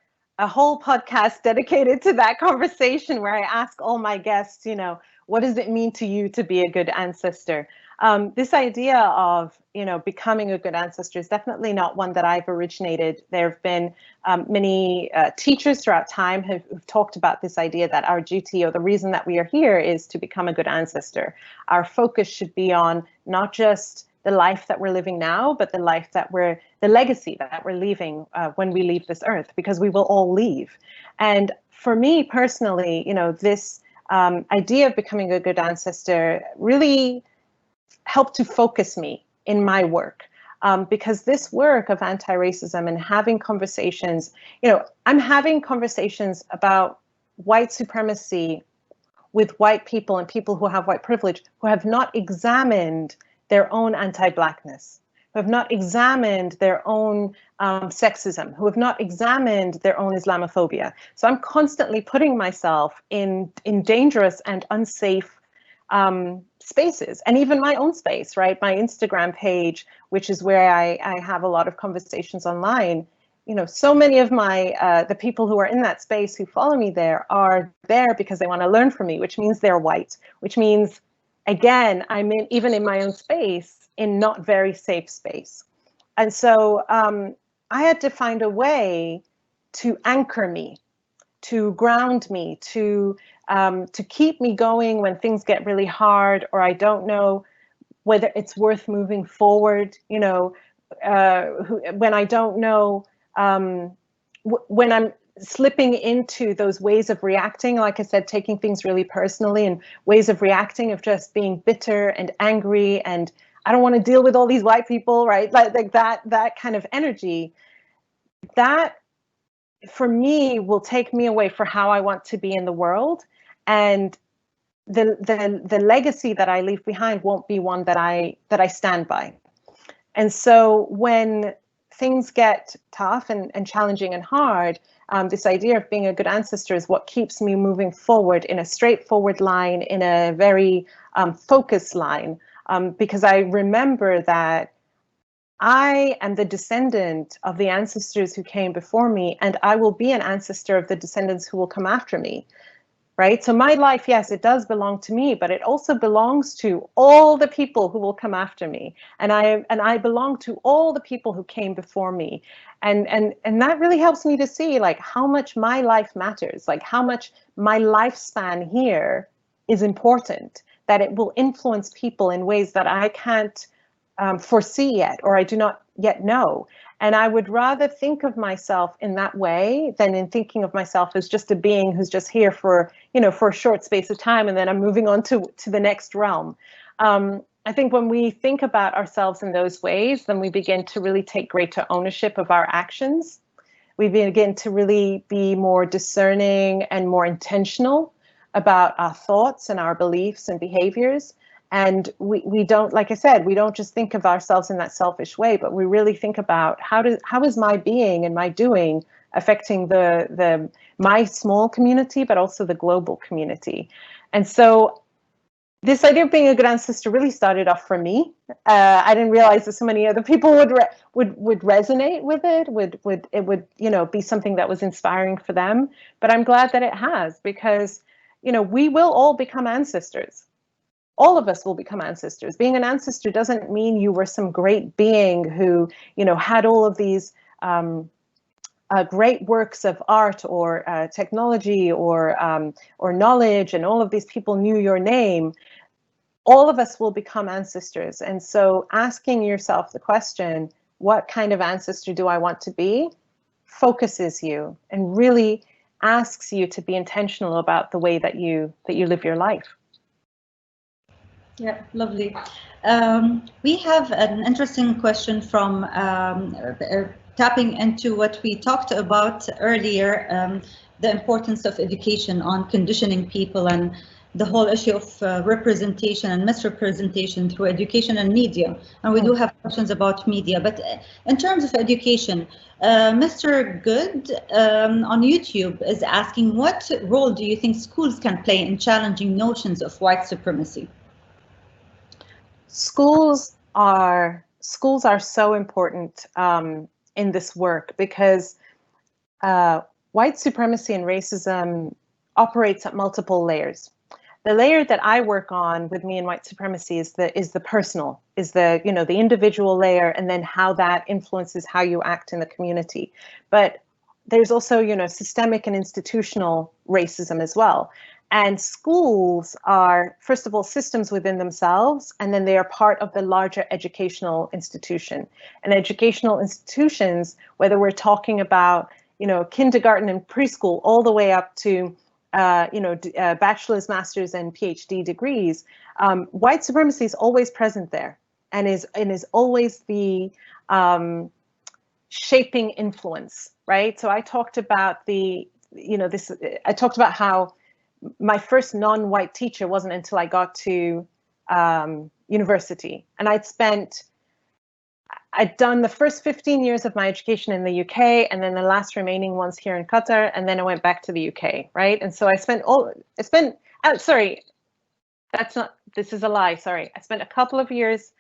whole podcast dedicated to that conversation where I ask all my guests, you know, what does it mean to you to be a good ancestor? This idea of, you know, becoming a good ancestor is definitely not one that I've originated. There have been many teachers throughout time who've talked about this idea that our duty, or the reason that we are here, is to become a good ancestor. Our focus should be on not just the life that we're living now, but the life that the legacy that we're leaving when we leave this earth, because we will all leave. And for me personally, you know, this idea of becoming a good ancestor really helped to focus me in my work, because this work of anti-racism and having conversations, you know, I'm having conversations about white supremacy with white people and people who have white privilege who have not examined their own anti-Blackness, who who have not examined their own sexism, who have not examined their own Islamophobia. So I'm constantly putting myself in dangerous and unsafe spaces, and even my own space, right? My Instagram page, which is where I have a lot of conversations online. You know, so many of my the people who are in that space who follow me there are there because they want to learn from me, which means they're white, which means, again, I'm even in my own space, in not very safe space. And so I had to find a way to anchor me, to ground me, to keep me going when things get really hard, or I don't know whether it's worth moving forward, you know, when I don't know, when I'm slipping into those ways of reacting, like I said, taking things really personally, and ways of reacting of just being bitter and angry, and I don't want to deal with all these white people, right? Like that kind of energy, that for me will take me away for how I want to be in the world, and the legacy that I leave behind won't be one that I stand by. And so when things get tough and challenging and hard, this idea of being a good ancestor is what keeps me moving forward in a straightforward line, in a very focused line, because I remember that I am the descendant of the ancestors who came before me, and I will be an ancestor of the descendants who will come after me, right? So my life, yes, it does belong to me, but it also belongs to all the people who will come after me. And I belong to all the people who came before me. And that really helps me to see like how much my life matters, like how much my lifespan here is important, that it will influence people in ways that I can't foresee yet, or I do not yet know. And I would rather think of myself in that way than in thinking of myself as just a being who's just here for, you know, for a short space of time, and then I'm moving on to the next realm. I think when we think about ourselves in those ways, then we begin to really take greater ownership of our actions. We begin to really be more discerning and more intentional about our thoughts and our beliefs and behaviors. And we don't, like I said, we don't just think of ourselves in that selfish way, but we really think about how is my being and my doing affecting my small community, but also the global community. And so this idea of being a good ancestor really started off for me. I didn't realize that so many other people would resonate with it, would you know, be something that was inspiring for them. But I'm glad that it has, because, you know, we will all become ancestors. All of us will become ancestors. Being an ancestor doesn't mean you were some great being who, you know, had all of these great works of art or technology or knowledge, and all of these people knew your name. All of us will become ancestors. And so asking yourself the question, what kind of ancestor do I want to be, focuses you and really asks you to be intentional about the way that you live your life. Yeah, lovely. We have an interesting question from tapping into what we talked about earlier, the importance of education on conditioning people and the whole issue of representation and misrepresentation through education and media. And we do have questions about media, but in terms of education, Mr. Good on YouTube is asking, what role do you think schools can play in challenging notions of white supremacy? Schools are so important in this work, because white supremacy and racism operates at multiple layers. The layer that I work on with me and white supremacy is the personal, is the, you know, the individual layer, and then how that influences how you act in the community. But there's also, you know, systemic and institutional racism as well. And schools are, first of all, systems within themselves, and then they are part of the larger educational institution. And educational institutions, whether we're talking about, you know, kindergarten and preschool, all the way up to, you know, bachelor's, master's, and PhD degrees, white supremacy is always present there, and is always the shaping influence, right? So I talked about I talked about how my first non-white teacher wasn't until I got to university, and I'd done the first 15 years of my education in the UK, and then the last remaining ones here in Qatar, and then I went back to the UK, right? And so I spent sorry, this is a lie, sorry. I spent a couple of years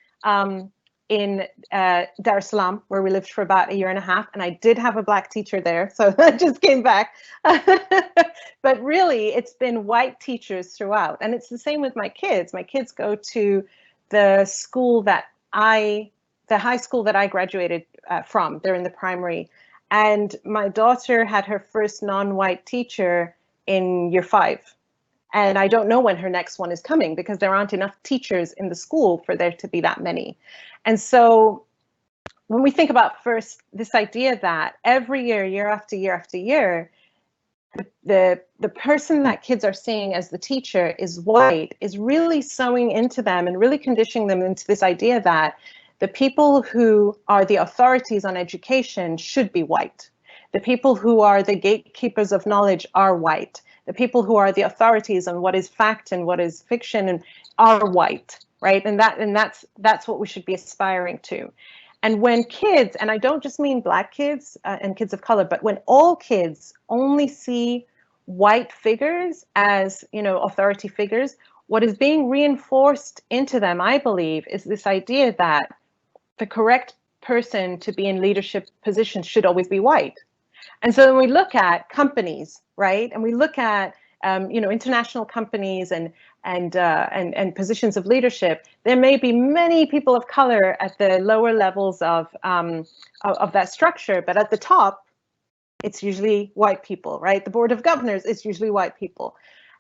in Dar es Salaam, where we lived for about 1.5 years, and I did have a Black teacher there, so I just came back. But really, it's been white teachers throughout, and it's the same with my kids. My kids go to the school the high school that I graduated from. They're in the primary, and my daughter had her first non-white teacher in year 5. And I don't know when her next one is coming because there aren't enough teachers in the school for there to be that many. And so when we think about first this idea that every year, year after year after year, the person that kids are seeing as the teacher is white, is really sewing into them and really conditioning them into this idea that the people who are the authorities on education should be white. The people who are the gatekeepers of knowledge are white. The people who are the authorities on what is fact and what is fiction and are white, right? And that's what we should be aspiring to. And when kids, and I don't just mean Black kids and kids of color, but when all kids only see white figures as, authority figures, what is being reinforced into them, I believe, is this idea that the correct person to be in leadership positions should always be white. And so when we look at companies, right, and we look at international companies and positions of leadership, there may be many people of color at the lower levels of that structure, but at the top, it's usually white people, right? The board of governors is usually white people.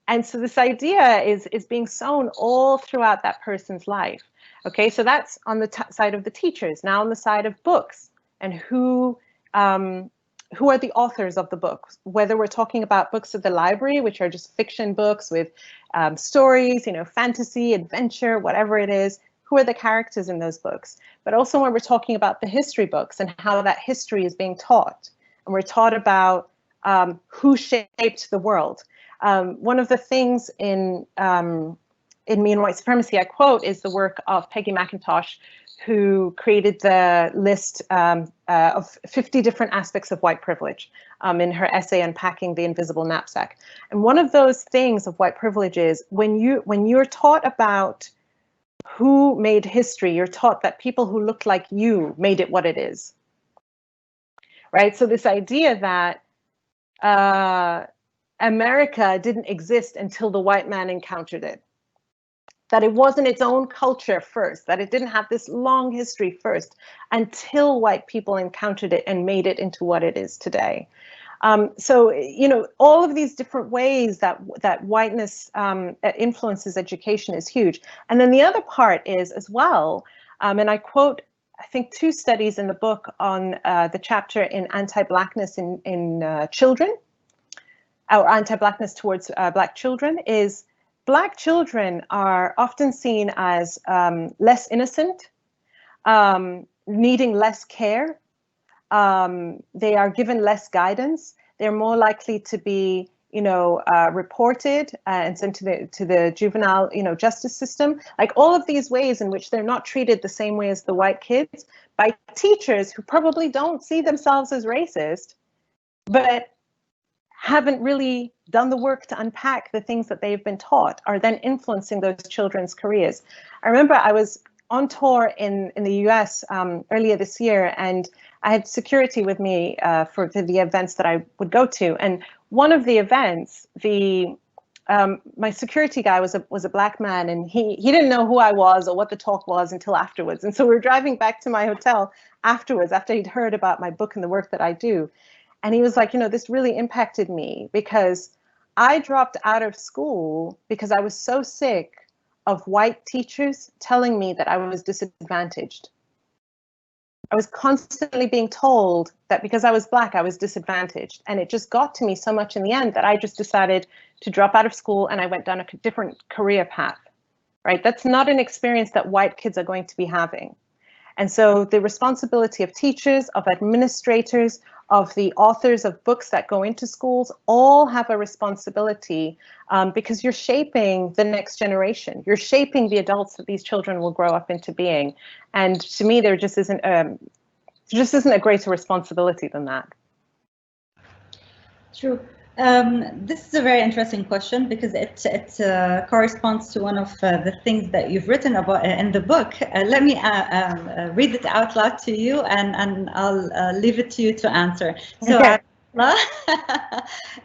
And so this idea is being sown all throughout that person's life. Okay, so that's on the side of the teachers. Now on the side of books and who are the authors of the books, whether we're talking about books at the library, which are just fiction books with stories, fantasy, adventure, whatever it is, who are the characters in those books? But also when we're talking about the history books and how that history is being taught, and we're taught about who shaped the world. One of the things in Me and White Supremacy, I quote, is the work of Peggy McIntosh, who created the list of 50 different aspects of white privilege in her essay Unpacking the Invisible Knapsack. And one of those things of white privilege is when you're taught about who made history, you're taught that people who looked like you made it what it is. Right? So this idea that America didn't exist until the white man encountered it. That it wasn't its own culture first, that it didn't have this long history first until white people encountered it and made it into what it is today. So, all of these different ways that whiteness influences education is huge. And then the other part is as well, and I quote, I think 2 studies in the book on the chapter in anti-Blackness in children, or anti-Blackness towards Black children, is Black children are often seen as less innocent, needing less care. They are given less guidance. They're more likely to be, reported and sent to the juvenile, justice system. Like all of these ways in which they're not treated the same way as the white kids by teachers who probably don't see themselves as racist, but haven't really done the work to unpack the things that they've been taught, are then influencing those children's careers. I remember I was on tour in the US earlier this year, and I had security with me for the events that I would go to. And one of the events, my security guy was a Black man, and he didn't know who I was or what the talk was until afterwards. And so we were driving back to my hotel afterwards, after he'd heard about my book and the work that I do. And he was like, this really impacted me because I dropped out of school because I was so sick of white teachers telling me that I was disadvantaged. I was constantly being told that because I was Black, I was disadvantaged. And it just got to me so much in the end that I just decided to drop out of school, and I went down a different career path, right? That's not an experience that white kids are going to be having. And so the responsibility of teachers, of administrators, of the authors of books that go into schools, all have a responsibility because you're shaping the next generation. You're shaping the adults that these children will grow up into being. And to me, there just isn't a greater responsibility than that. True. This is a very interesting question because it corresponds to one of the things that you've written about in the book. Let me read it out loud to you, and I'll leave it to you to answer. So, okay.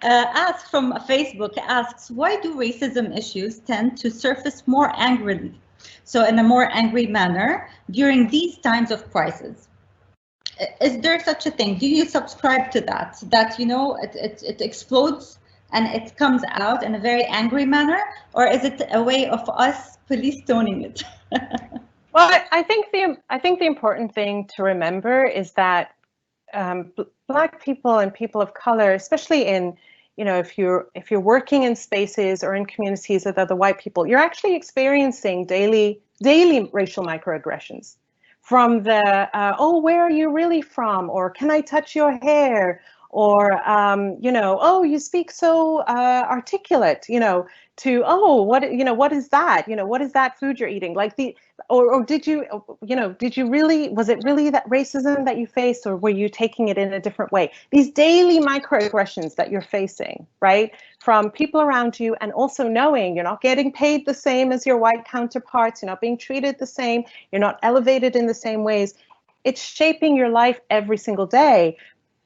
Ask from Facebook asks, why do racism issues tend to surface more angrily, so in a more angry manner during these times of crisis? Is there such a thing? Do you subscribe to that? That, you know, it explodes and it comes out in a very angry manner, or is it a way of us police toning it? Well, I think the important thing to remember is that Black people and people of color, especially in, you know, if you're working in spaces or in communities with other white people, you're actually experiencing daily racial microaggressions. From the, oh, where are you really from? Or can I touch your hair? Or, you know, oh, you speak so articulate, you know, to, oh, what is that? You know, what is that food you're eating? Like or did you, you know, was it really that racism that you faced, or were you taking it in a different way? These daily microaggressions that you're facing, right? From people around you, and also knowing you're not getting paid the same as your white counterparts, you're not being treated the same, you're not elevated in the same ways. It's shaping your life every single day.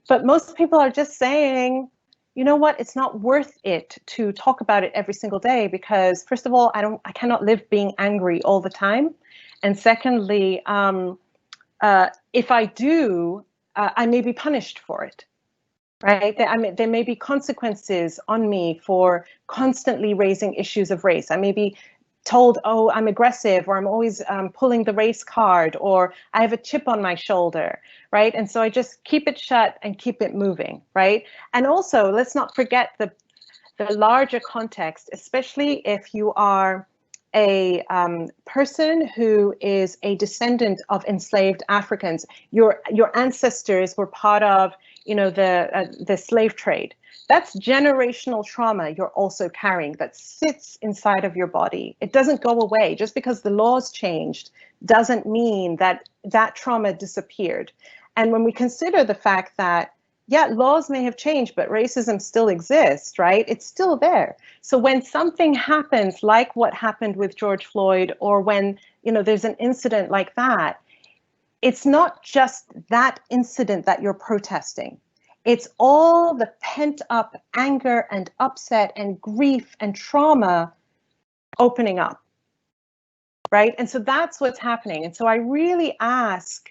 But most people are just saying, you know what, it's not worth it to talk about it every single day, because first of all, I cannot live being angry all the time. And secondly, if I do, I may be punished for it. Right? I mean, there may be consequences on me for constantly raising issues of race. I may be told, oh, I'm aggressive, or I'm always pulling the race card, or I have a chip on my shoulder, right? And so I just keep it shut and keep it moving, right? And also, let's not forget the larger context, especially if you are a person who is a descendant of enslaved Africans. Your ancestors were part of, you know, the slave trade. That's generational trauma you're also carrying that sits inside of your body. It doesn't go away. Just because the laws changed doesn't mean that that trauma disappeared. And when we consider the fact that, yeah, laws may have changed, but racism still exists, right? It's still there. So when something happens like what happened with George Floyd, or when, you know, there's an incident like that, it's not just that incident that you're protesting. It's all the pent up anger and upset and grief and trauma opening up, right? And so that's what's happening. And so I really ask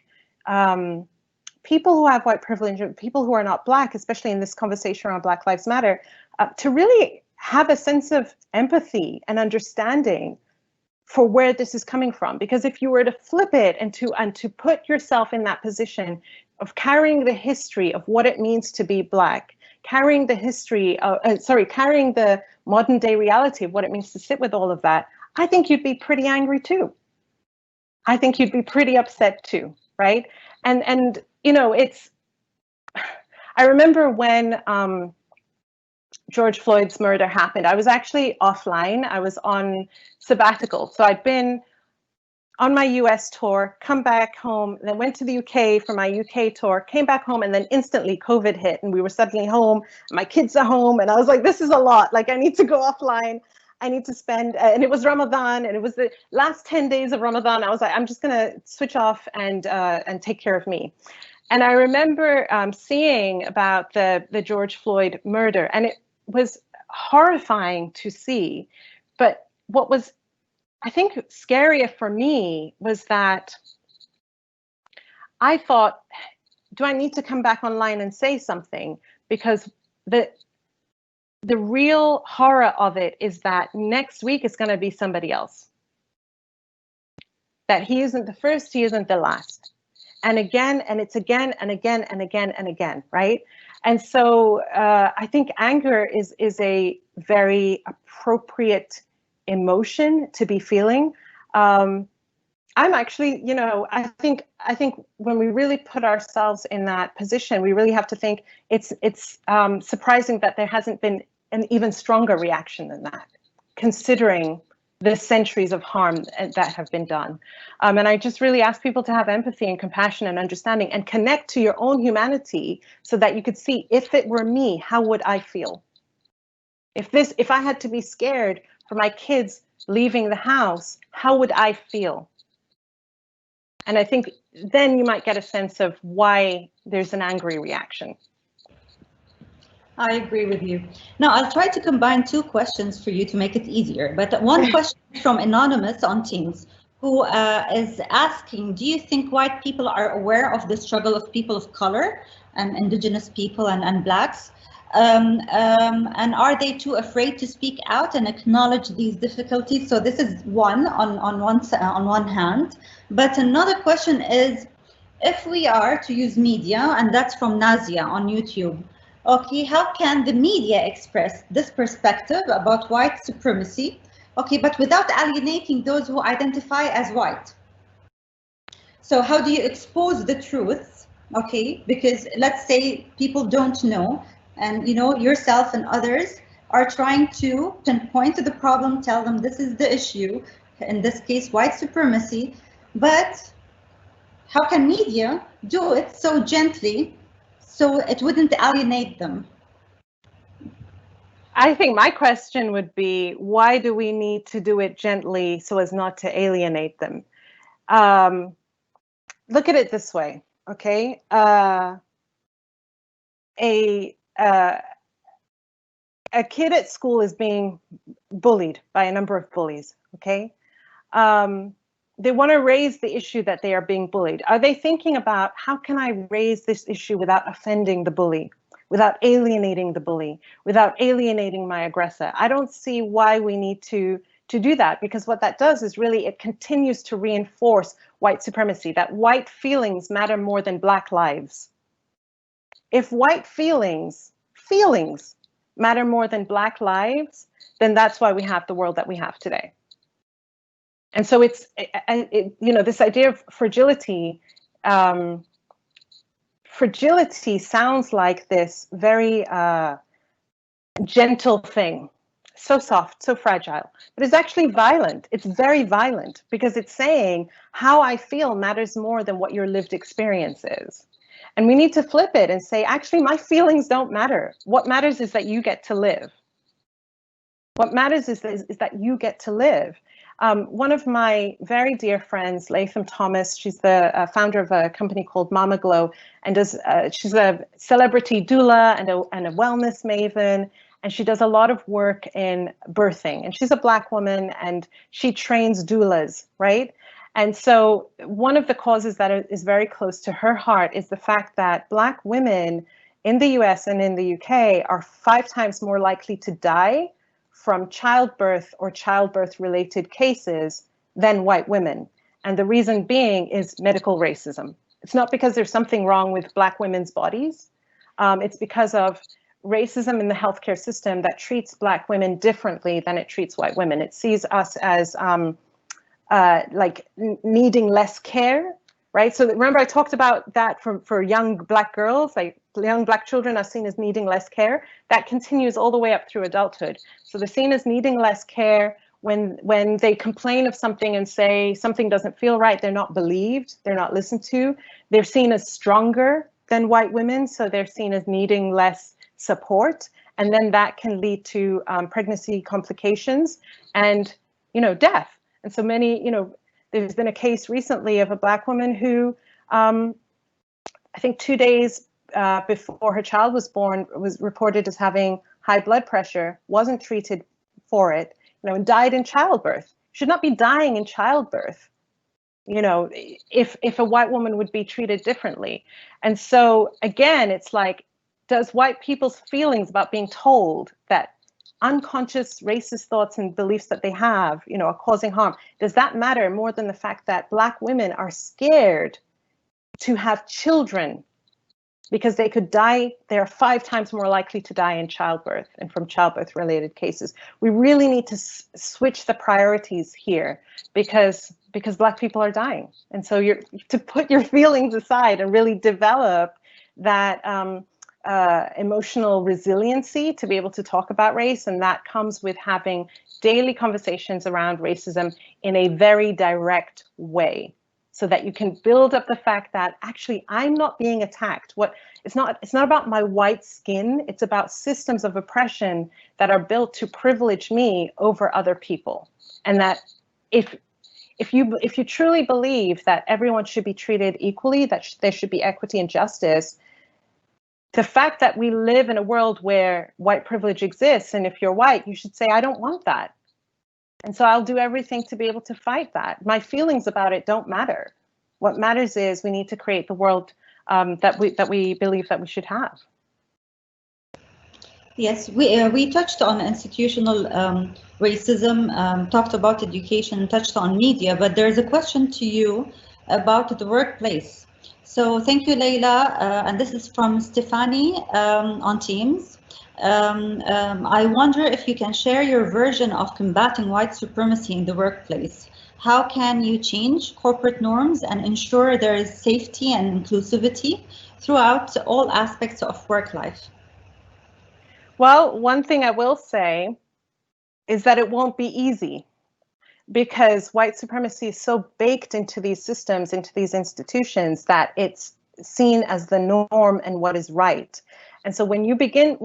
people who have white privilege, people who are not Black, especially in this conversation around Black Lives Matter, to really have a sense of empathy and understanding for where this is coming from. Because if you were to flip it and to put yourself in that position of carrying the history of what it means to be Black, carrying the history of, carrying the modern day reality of what it means to sit with all of that, I think you'd be pretty angry too. I think you'd be pretty upset too, right? And you know, I remember when George Floyd's murder happened, I was actually offline. I was on sabbatical. So I'd been on my US tour, come back home, then went to the UK for my UK tour, came back home, and then instantly COVID hit and we were suddenly home. My kids are home, and I was like, this is a lot. Like, I need to go offline. I need to spend, and it was Ramadan, and it was the last 10 days of Ramadan. I was like, I'm just gonna switch off and take care of me. And I remember seeing about the George Floyd murder, and it was horrifying to see. But what was, I think, scarier for me was that I thought, do I need to come back online and say something? Because the real horror of it is that next week is going to be somebody else. That he isn't the first, he isn't the last. And again, and it's again and again and again and again, right? And so I think anger is a very appropriate emotion to be feeling. I'm actually, I think when we really put ourselves in that position, we really have to think it's surprising that there hasn't been an even stronger reaction than that, considering the centuries of harm that have been done. And I just really ask people to have empathy and compassion and understanding and connect to your own humanity so that you could see, if it were me, how would I feel? If I had to be scared for my kids leaving the house, how would I feel? And I think then you might get a sense of why there's an angry reaction. I agree with you. Now, I'll try to combine two questions for you to make it easier. But one question from Anonymous on Teams, who is asking, do you think white people are aware of the struggle of people of color and indigenous people and blacks? And are they too afraid to speak out and acknowledge these difficulties? So this is one on one hand. But another question is, if we are to use media, and that's from Nazia on YouTube, okay, how can the media express this perspective about white supremacy, okay, but without alienating those who identify as white? So how do you expose the truth, okay, because let's say people don't know, and yourself and others are trying to pinpoint to the problem, tell them this is the issue, in this case white supremacy, but how can media do it so gently so it wouldn't alienate them? I think my question would be, why do we need to do it gently so as not to alienate them? Look at it this way, okay? A kid at school is being bullied by a number of bullies, okay? They want to raise the issue that they are being bullied. Are they thinking about, how can I raise this issue without offending the bully, without alienating the bully, without alienating my aggressor? I don't see why we need to do that, because what that does is really, it continues to reinforce white supremacy, that white feelings matter more than black lives. If white feelings matter more than black lives, then that's why we have the world that we have today. And so it's, this idea of fragility, fragility sounds like this very gentle thing, so soft, so fragile, but it's actually violent. It's very violent, because it's saying how I feel matters more than what your lived experience is. And we need to flip it and say, actually, my feelings don't matter. What matters is that you get to live. What matters is that you get to live. One of my very dear friends, Layla F, she's the founder of a company called Mama Glow, and she's a celebrity doula and a wellness maven, and she does a lot of work in birthing. And she's a Black woman, and she trains doulas, right? And so one of the causes that is very close to her heart is the fact that Black women in the US and in the UK are 5 times more likely to die from childbirth or childbirth-related cases than white women. And the reason being is medical racism. It's not because there's something wrong with Black women's bodies. It's because of racism in the healthcare system that treats Black women differently than it treats white women. It sees us as like needing less care, right? So remember I talked about that for young Black girls, like young Black children are seen as needing less care. That continues all the way up through adulthood. So they're seen as needing less care. When they complain of something and say something doesn't feel right, they're not believed, they're not listened to. They're seen as stronger than white women, so they're seen as needing less support. And then that can lead to pregnancy complications and, death. And so many, there's been a case recently of a Black woman who, I think 2 days before her child was born, was reported as having high blood pressure, wasn't treated for it, and died in childbirth. Should not be dying in childbirth, if a white woman would be treated differently. And so again, it's like, does white people's feelings about being told that unconscious racist thoughts and beliefs that they have, are causing harm, does that matter more than the fact that Black women are scared to have children because they could die? They're 5 times more likely to die in childbirth and from childbirth related cases. We really need to switch the priorities here, because because Black people are dying. And so you're to put your feelings aside and really develop that emotional resiliency to be able to talk about race. And that comes with having daily conversations around racism in a very direct way, so that you can build up the fact that actually I'm not being attacked. It's not about my white skin, it's about systems of oppression that are built to privilege me over other people. And that if you truly believe that everyone should be treated equally, that there should be equity and justice, the fact that we live in a world where white privilege exists, and if you're white, you should say, I don't want that. And so I'll do everything to be able to fight that. My feelings about it don't matter. What matters is we need to create the world that we believe that we should have. Yes, we touched on institutional racism, talked about education, touched on media, but there's a question to you about the workplace. So thank you, Layla, and this is from Stefani on Teams. I wonder if you can share your version of combating white supremacy in the workplace. How can you change corporate norms and ensure there is safety and inclusivity throughout all aspects of work life? Well, one thing I will say is that it won't be easy, because white supremacy is so baked into these systems, into these institutions, that it's seen as the norm and what is right. And so when you begin,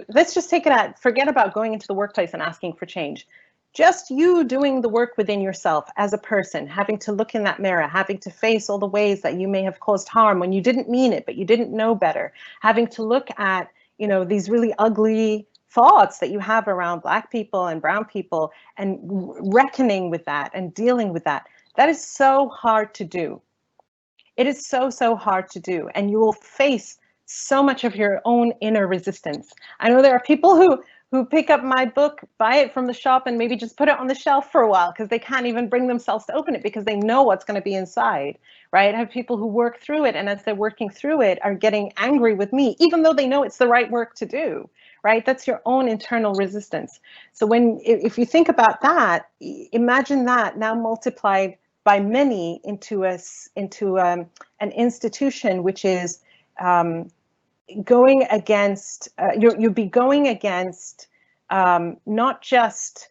let's just take it out, forget about going into the workplace and asking for change. Just you doing the work within yourself as a person, having to look in that mirror, having to face all the ways that you may have caused harm when you didn't mean it, but you didn't know better, having to look at, you know, these really ugly thoughts that you have around Black people and brown people, and reckoning with that and dealing with that. That is so hard to do. It is so hard to do. And you will face so much of your own inner resistance. I know there are people who pick up my book, buy it from the shop, and maybe just put it on the shelf for a while because they can't even bring themselves to open it because they know what's going to be inside, right? I have people who work through it, and as they're working through it are getting angry with me, even though they know it's the right work to do, right? That's your own internal resistance. So if you think about that, imagine that now multiplied by many into an institution which is going against, you'll be going against not just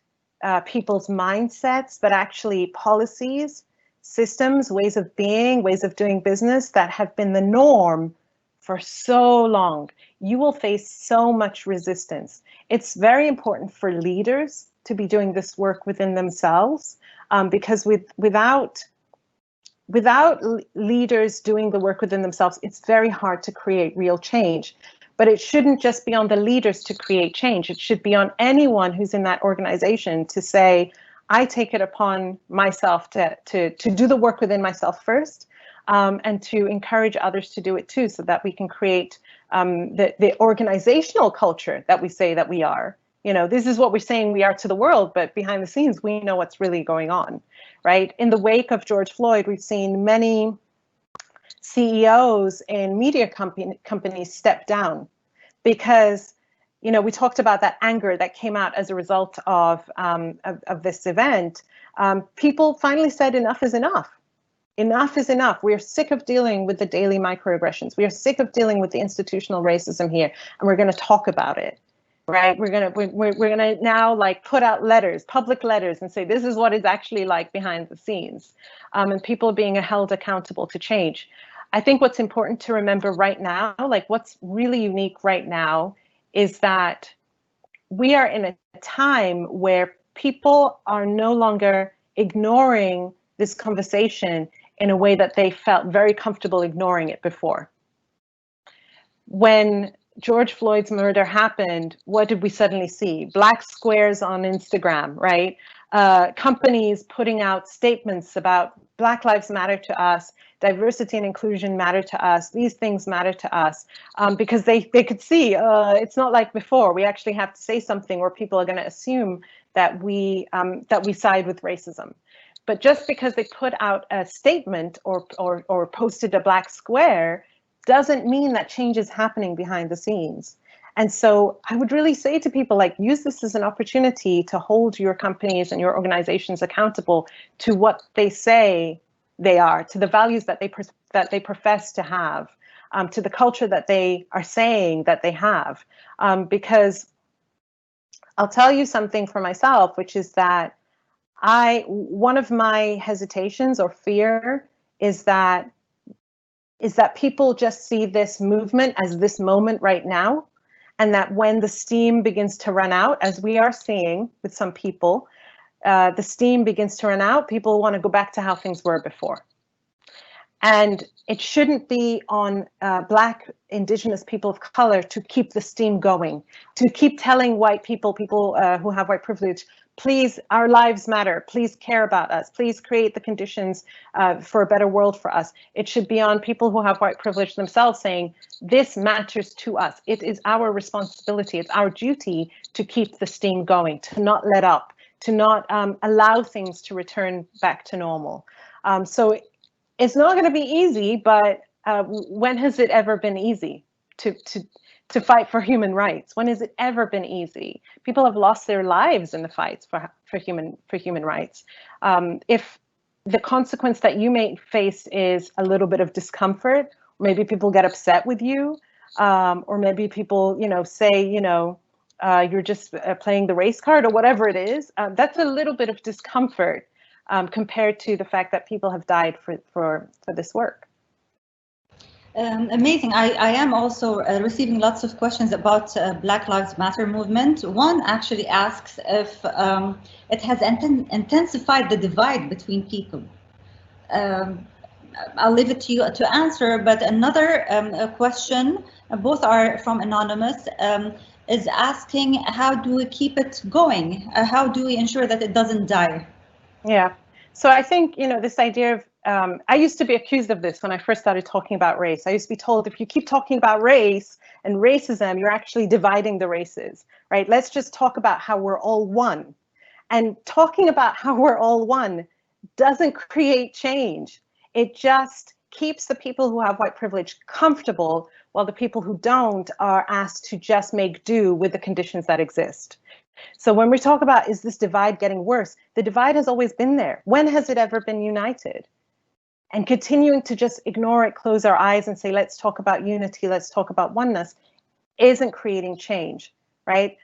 people's mindsets, but actually policies, systems, ways of being, ways of doing business that have been the norm for so long. You will face so much resistance. It's very important for leaders to be doing this work within themselves, because without leaders doing the work within themselves, it's very hard to create real change. But it shouldn't just be on the leaders to create change. It should be on anyone who's in that organization to say, I take it upon myself to do the work within myself first, and to encourage others to do it too, so that we can create the organizational culture that we say that we are. You know, this is what we're saying we are to the world, but behind the scenes, we know what's really going on, right? In the wake of George Floyd, we've seen many CEOs in media companies step down because, you know, we talked about that anger that came out as a result of this event. People finally said enough is enough. Enough is enough. We are sick of dealing with the daily microaggressions. We are sick of dealing with the institutional racism here, and we're going to talk about it. Right, we're gonna now like put out letters, public letters, and say this is what it's actually like behind the scenes, and people are being held accountable to change. I think what's important to remember right now, like what's really unique right now, is that we are in a time where people are no longer ignoring this conversation in a way that they felt very comfortable ignoring it before. When George Floyd's murder happened, what did we suddenly see? Black squares on Instagram, right? Companies putting out statements about Black Lives Matter to us, diversity and inclusion matter to us, these things matter to us, because they could see it's not like before. We actually have to say something or people are going to assume that we side with racism. But just because they put out a statement or posted a black square doesn't mean that change is happening behind the scenes. And so I would really say to people, like, use this as an opportunity to hold your companies and your organizations accountable to what they say they are, to the values that they profess to have, to the culture that they are saying that they have. Because I'll tell you something for myself, which is that one of my hesitations or fear is that people just see this movement as this moment right now, and that when the steam begins to run out, as we are seeing with some people, the steam begins to run out, people want to go back to how things were before. And it shouldn't be on Black, Indigenous people of color to keep the steam going, to keep telling white people who have white privilege, please, our lives matter, please care about us, please create the conditions for a better world for us. It should be on people who have white privilege themselves saying, this matters to us. It is our responsibility, it's our duty to keep the steam going, to not let up, to not allow things to return back to normal. So it's not going to be easy, but when has it ever been easy to fight for human rights? When has it ever been easy? People have lost their lives in the fights for human rights. If the consequence that you may face is a little bit of discomfort, maybe people get upset with you, or maybe people, say, you're just playing the race card or whatever it is. That's a little bit of discomfort. Compared to the fact that people have died for this work. Amazing. I am also receiving lots of questions about Black Lives Matter movement. One actually asks if it has intensified the divide between people. I'll leave it to you to answer, but another question, both are from Anonymous, is asking, how do we keep it going? How do we ensure that it doesn't die? Yeah, so I think, this idea of, I used to be accused of this when I first started talking about race. I used to be told, if you keep talking about race and racism, you're actually dividing the races, right? Let's just talk about how we're all one. And talking about how we're all one doesn't create change. It just keeps the people who have white privilege comfortable, while the people who don't are asked to just make do with the conditions that exist. So when we talk about, is this divide getting worse? The divide has always been there. When has it ever been united? And continuing to just ignore it, close our eyes and say, let's talk about unity, let's talk about oneness, isn't creating change, right?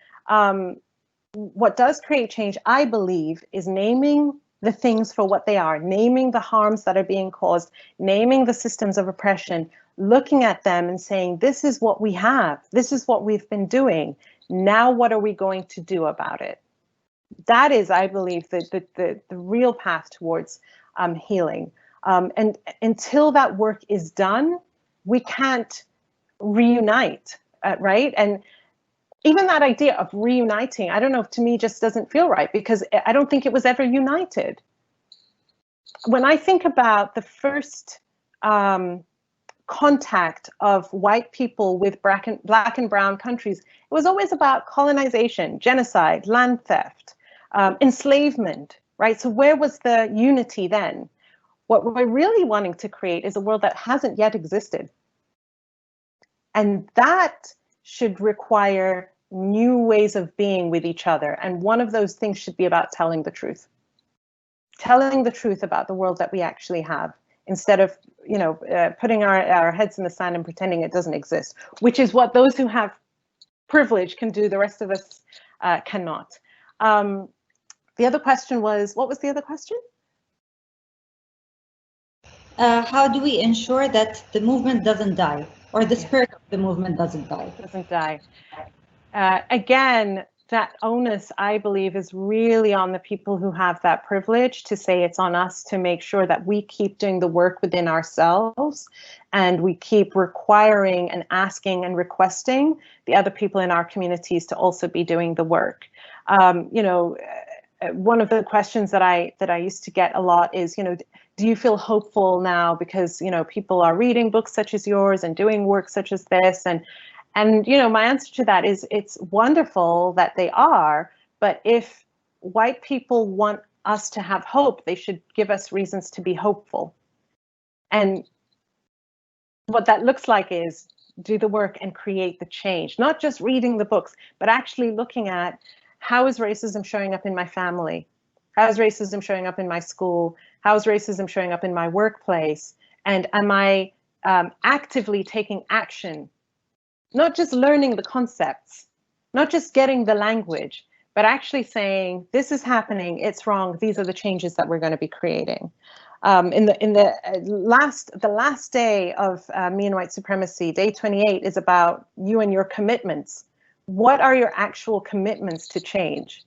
What does create change, I believe, is naming the things for what they are, naming the harms that are being caused, naming the systems of oppression, looking at them and saying, this is what we have, this is what we've been doing. Now, what are we going to do about it? That is, I believe, the real path towards healing. And until that work is done, we can't reunite, right? And even that idea of reuniting, I don't know, to me just doesn't feel right, because I don't think it was ever united. When I think about the first contact of white people with black and brown countries, it was always about colonization, genocide, land theft, enslavement, right? So where was the unity then? What we're really wanting to create is a world that hasn't yet existed. And that should require new ways of being with each other. And one of those things should be about telling the truth. Telling the truth about the world that we actually have, instead of, putting our heads in the sand and pretending it doesn't exist, which is what those who have privilege can do. The rest of us cannot. The other question was, what was the other question? How do we ensure that the movement doesn't die, or the spirit of the movement doesn't die? Doesn't die. Again, that onus, I believe, is really on the people who have that privilege to say it's on us to make sure that we keep doing the work within ourselves, and we keep requiring and asking and requesting the other people in our communities to also be doing the work. One of the questions that I used to get a lot is, do you feel hopeful now because, people are reading books such as yours and doing work such as this? And my answer to that is, it's wonderful that they are, but if white people want us to have hope, they should give us reasons to be hopeful. And what that looks like is do the work and create the change, not just reading the books, but actually looking at how is racism showing up in my family? How is racism showing up in my school? How is racism showing up in my workplace? And am I actively taking action, not just learning the concepts, not just getting the language, but actually saying, this is happening, it's wrong, these are the changes that we're going to be creating. In the last day of Me and White Supremacy, day 28, is about you and your commitments. What are your actual commitments to change,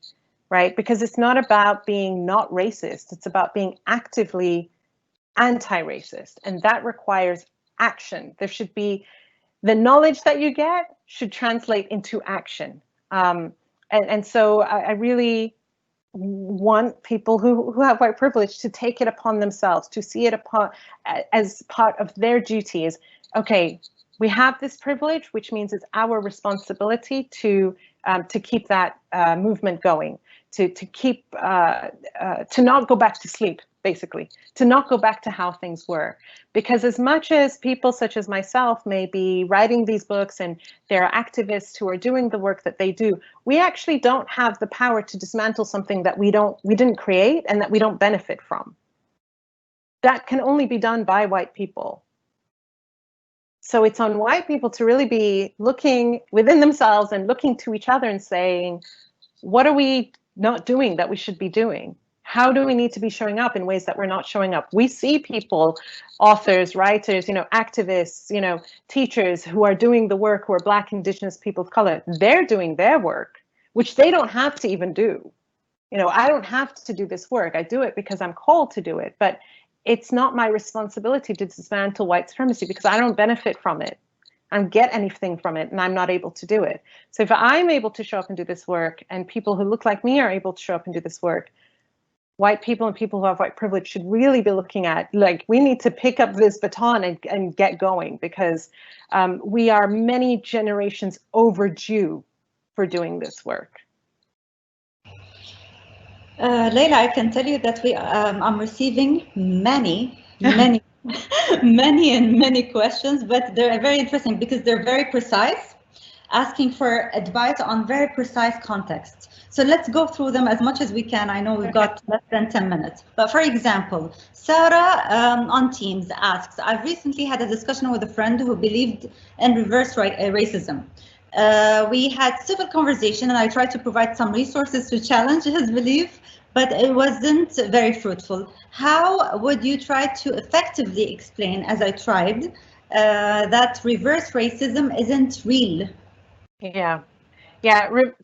right? Because it's not about being not racist, it's about being actively anti-racist, and that requires action. There should be, the knowledge that you get should translate into action. And so I really want people who have white privilege to take it upon themselves, to see it as part of their duty is, okay, we have this privilege, which means it's our responsibility to keep that movement going, to keep, to not go back to sleep, basically, to not go back to how things were. Because as much as people such as myself may be writing these books and there are activists who are doing the work that they do, we actually don't have the power to dismantle something that we didn't create and that we don't benefit from. That can only be done by white people. So it's on white people to really be looking within themselves and looking to each other and saying, what are we not doing that we should be doing? How do we need to be showing up in ways that we're not showing up? We see people, authors, writers, activists, teachers who are doing the work, who are Black, Indigenous, people of color. They're doing their work, which they don't have to even do. I don't have to do this work. I do it because I'm called to do it, but it's not my responsibility to dismantle white supremacy because I don't benefit from it. I don't get anything from it, and I'm not able to do it. So if I'm able to show up and do this work, and people who look like me are able to show up and do this work, white people and people who have white privilege should really be looking at, like, we need to pick up this baton and get going, because we are many generations overdue for doing this work. Layla, I can tell you that I'm receiving many, many questions, but they're very interesting because they're very precise, asking for advice on very precise context. So let's go through them as much as we can. I know we've got less than 10 minutes. But for example, Sarah on Teams asks, I've recently had a discussion with a friend who believed in reverse racism. We had civil conversation and I tried to provide some resources to challenge his belief, but it wasn't very fruitful. How would you try to effectively explain, as I tried, that reverse racism isn't real? Yeah.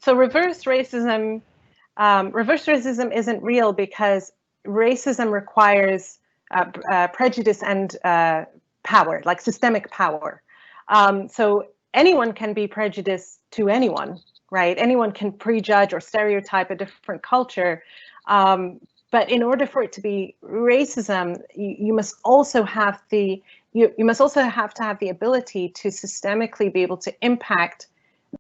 So reverse racism isn't real because racism requires prejudice and power, like systemic power. So anyone can be prejudiced to anyone, right? Anyone can prejudge or stereotype a different culture. But in order for it to be racism, you must also have to have the ability to systemically be able to impact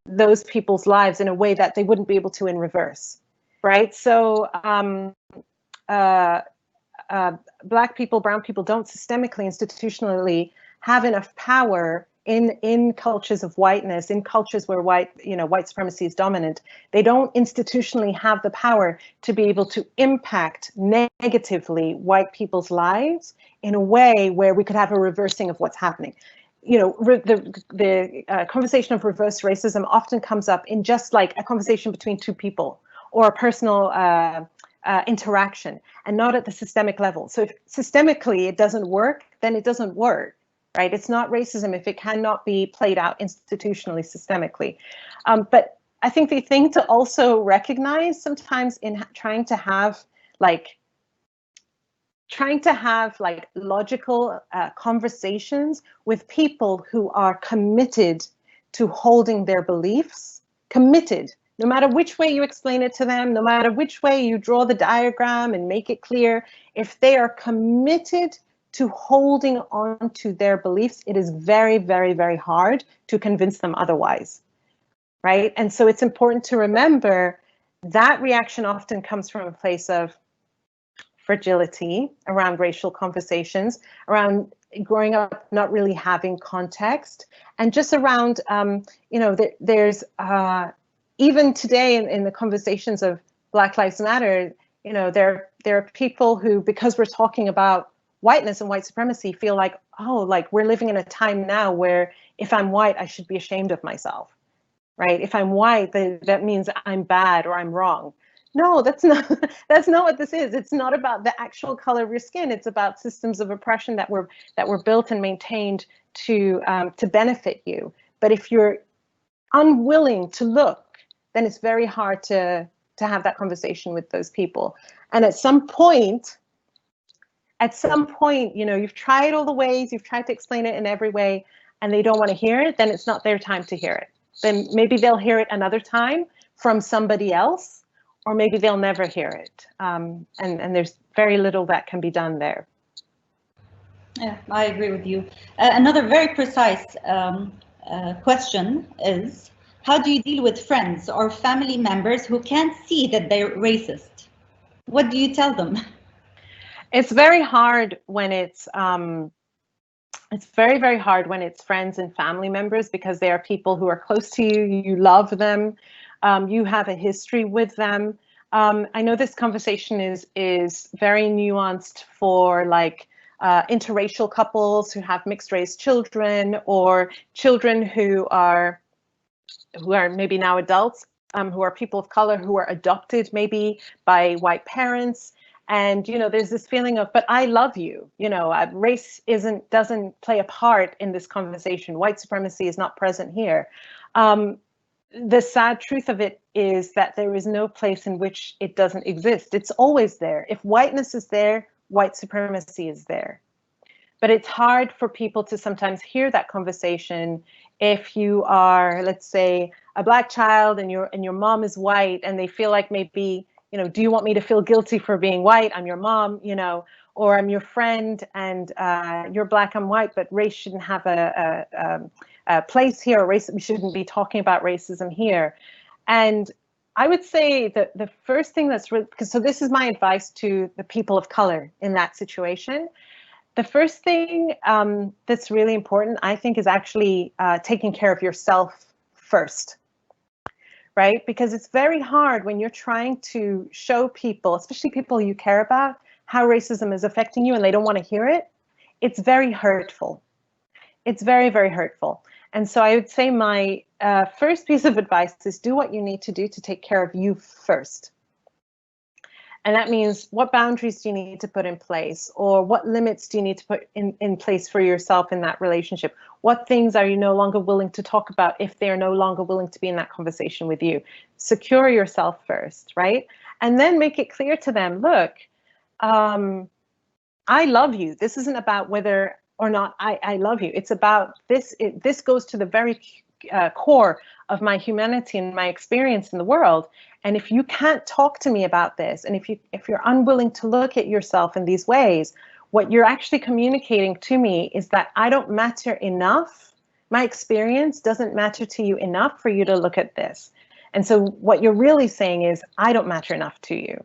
those people's lives in a way that they wouldn't be able to in reverse, right? So Black people, brown people don't systemically, institutionally have enough power in cultures of whiteness, in cultures where white supremacy is dominant. They don't institutionally have the power to be able to impact negatively white people's lives in a way where we could have a reversing of what's happening. The conversation of reverse racism often comes up in just like a conversation between two people or a personal interaction, and not at the systemic level. So if systemically it doesn't work, then it doesn't work, right? It's not racism if it cannot be played out institutionally, systemically. But I think the thing to also recognize sometimes in trying to have logical conversations with people who are committed to holding their beliefs, committed, no matter which way you explain it to them, no matter which way you draw the diagram and make it clear, if they are committed to holding on to their beliefs, it is very, very, very hard to convince them otherwise, right? And so it's important to remember that reaction often comes from a place of fragility around racial conversations, around growing up not really having context, and just around, there's even today in the conversations of Black Lives Matter, there are people who, because we're talking about whiteness and white supremacy, feel like, oh, like we're living in a time now where if I'm white, I should be ashamed of myself, right? If I'm white, that means I'm bad or I'm wrong. No, that's not what this is. It's not about the actual color of your skin. It's about systems of oppression that were built and maintained to benefit you. But if you're unwilling to look, then it's very hard to have that conversation with those people. And at some point, you've tried all the ways, you've tried to explain it in every way, and they don't want to hear it, then it's not their time to hear it. Then maybe they'll hear it another time from somebody else, or maybe they'll never hear it. And there's very little that can be done there. Yeah, I agree with you. Another very precise question is, how do you deal with friends or family members who can't see that they're racist? What do you tell them? It's very hard when it's very, very hard when it's friends and family members, because they are people who are close to you, you love them, you have a history with them. I know this conversation is very nuanced for like interracial couples who have mixed race children, or children who are maybe now adults, who are people of color, who are adopted maybe by white parents. And, there's this feeling of, but I love you, race doesn't play a part in this conversation. White supremacy is not present here. The sad truth of it is that there is no place in which it doesn't exist. It's always there. If whiteness is there, white supremacy is there. But it's hard for people to sometimes hear that conversation if you are, let's say, a Black child and your mom is white, and they feel like maybe, do you want me to feel guilty for being white? I'm your mom, or I'm your friend and you're Black, I'm white, but race shouldn't have a place here. Race, we shouldn't be talking about racism here. And I would say that the first thing that's really, so this is my advice to the people of color in that situation. The first thing that's really important, I think, is actually taking care of yourself first, right? Because it's very hard when you're trying to show people, especially people you care about, how racism is affecting you and they don't want to hear it. It's very hurtful. It's very, very hurtful. And so I would say my first piece of advice is do what you need to do to take care of you first. And that means, what boundaries do you need to put in place, or what limits do you need to put in place for yourself in that relationship? What things are you no longer willing to talk about if they're no longer willing to be in that conversation with you? Secure yourself first, right? And then make it clear to them, look, I love you. This isn't about whether or not I love you. It's about this. This goes to the very core of my humanity and my experience in the world. And if you can't talk to me about this, and if you're unwilling to look at yourself in these ways, what you're actually communicating to me is that I don't matter enough. My experience doesn't matter to you enough for you to look at this. And so what you're really saying is, I don't matter enough to you.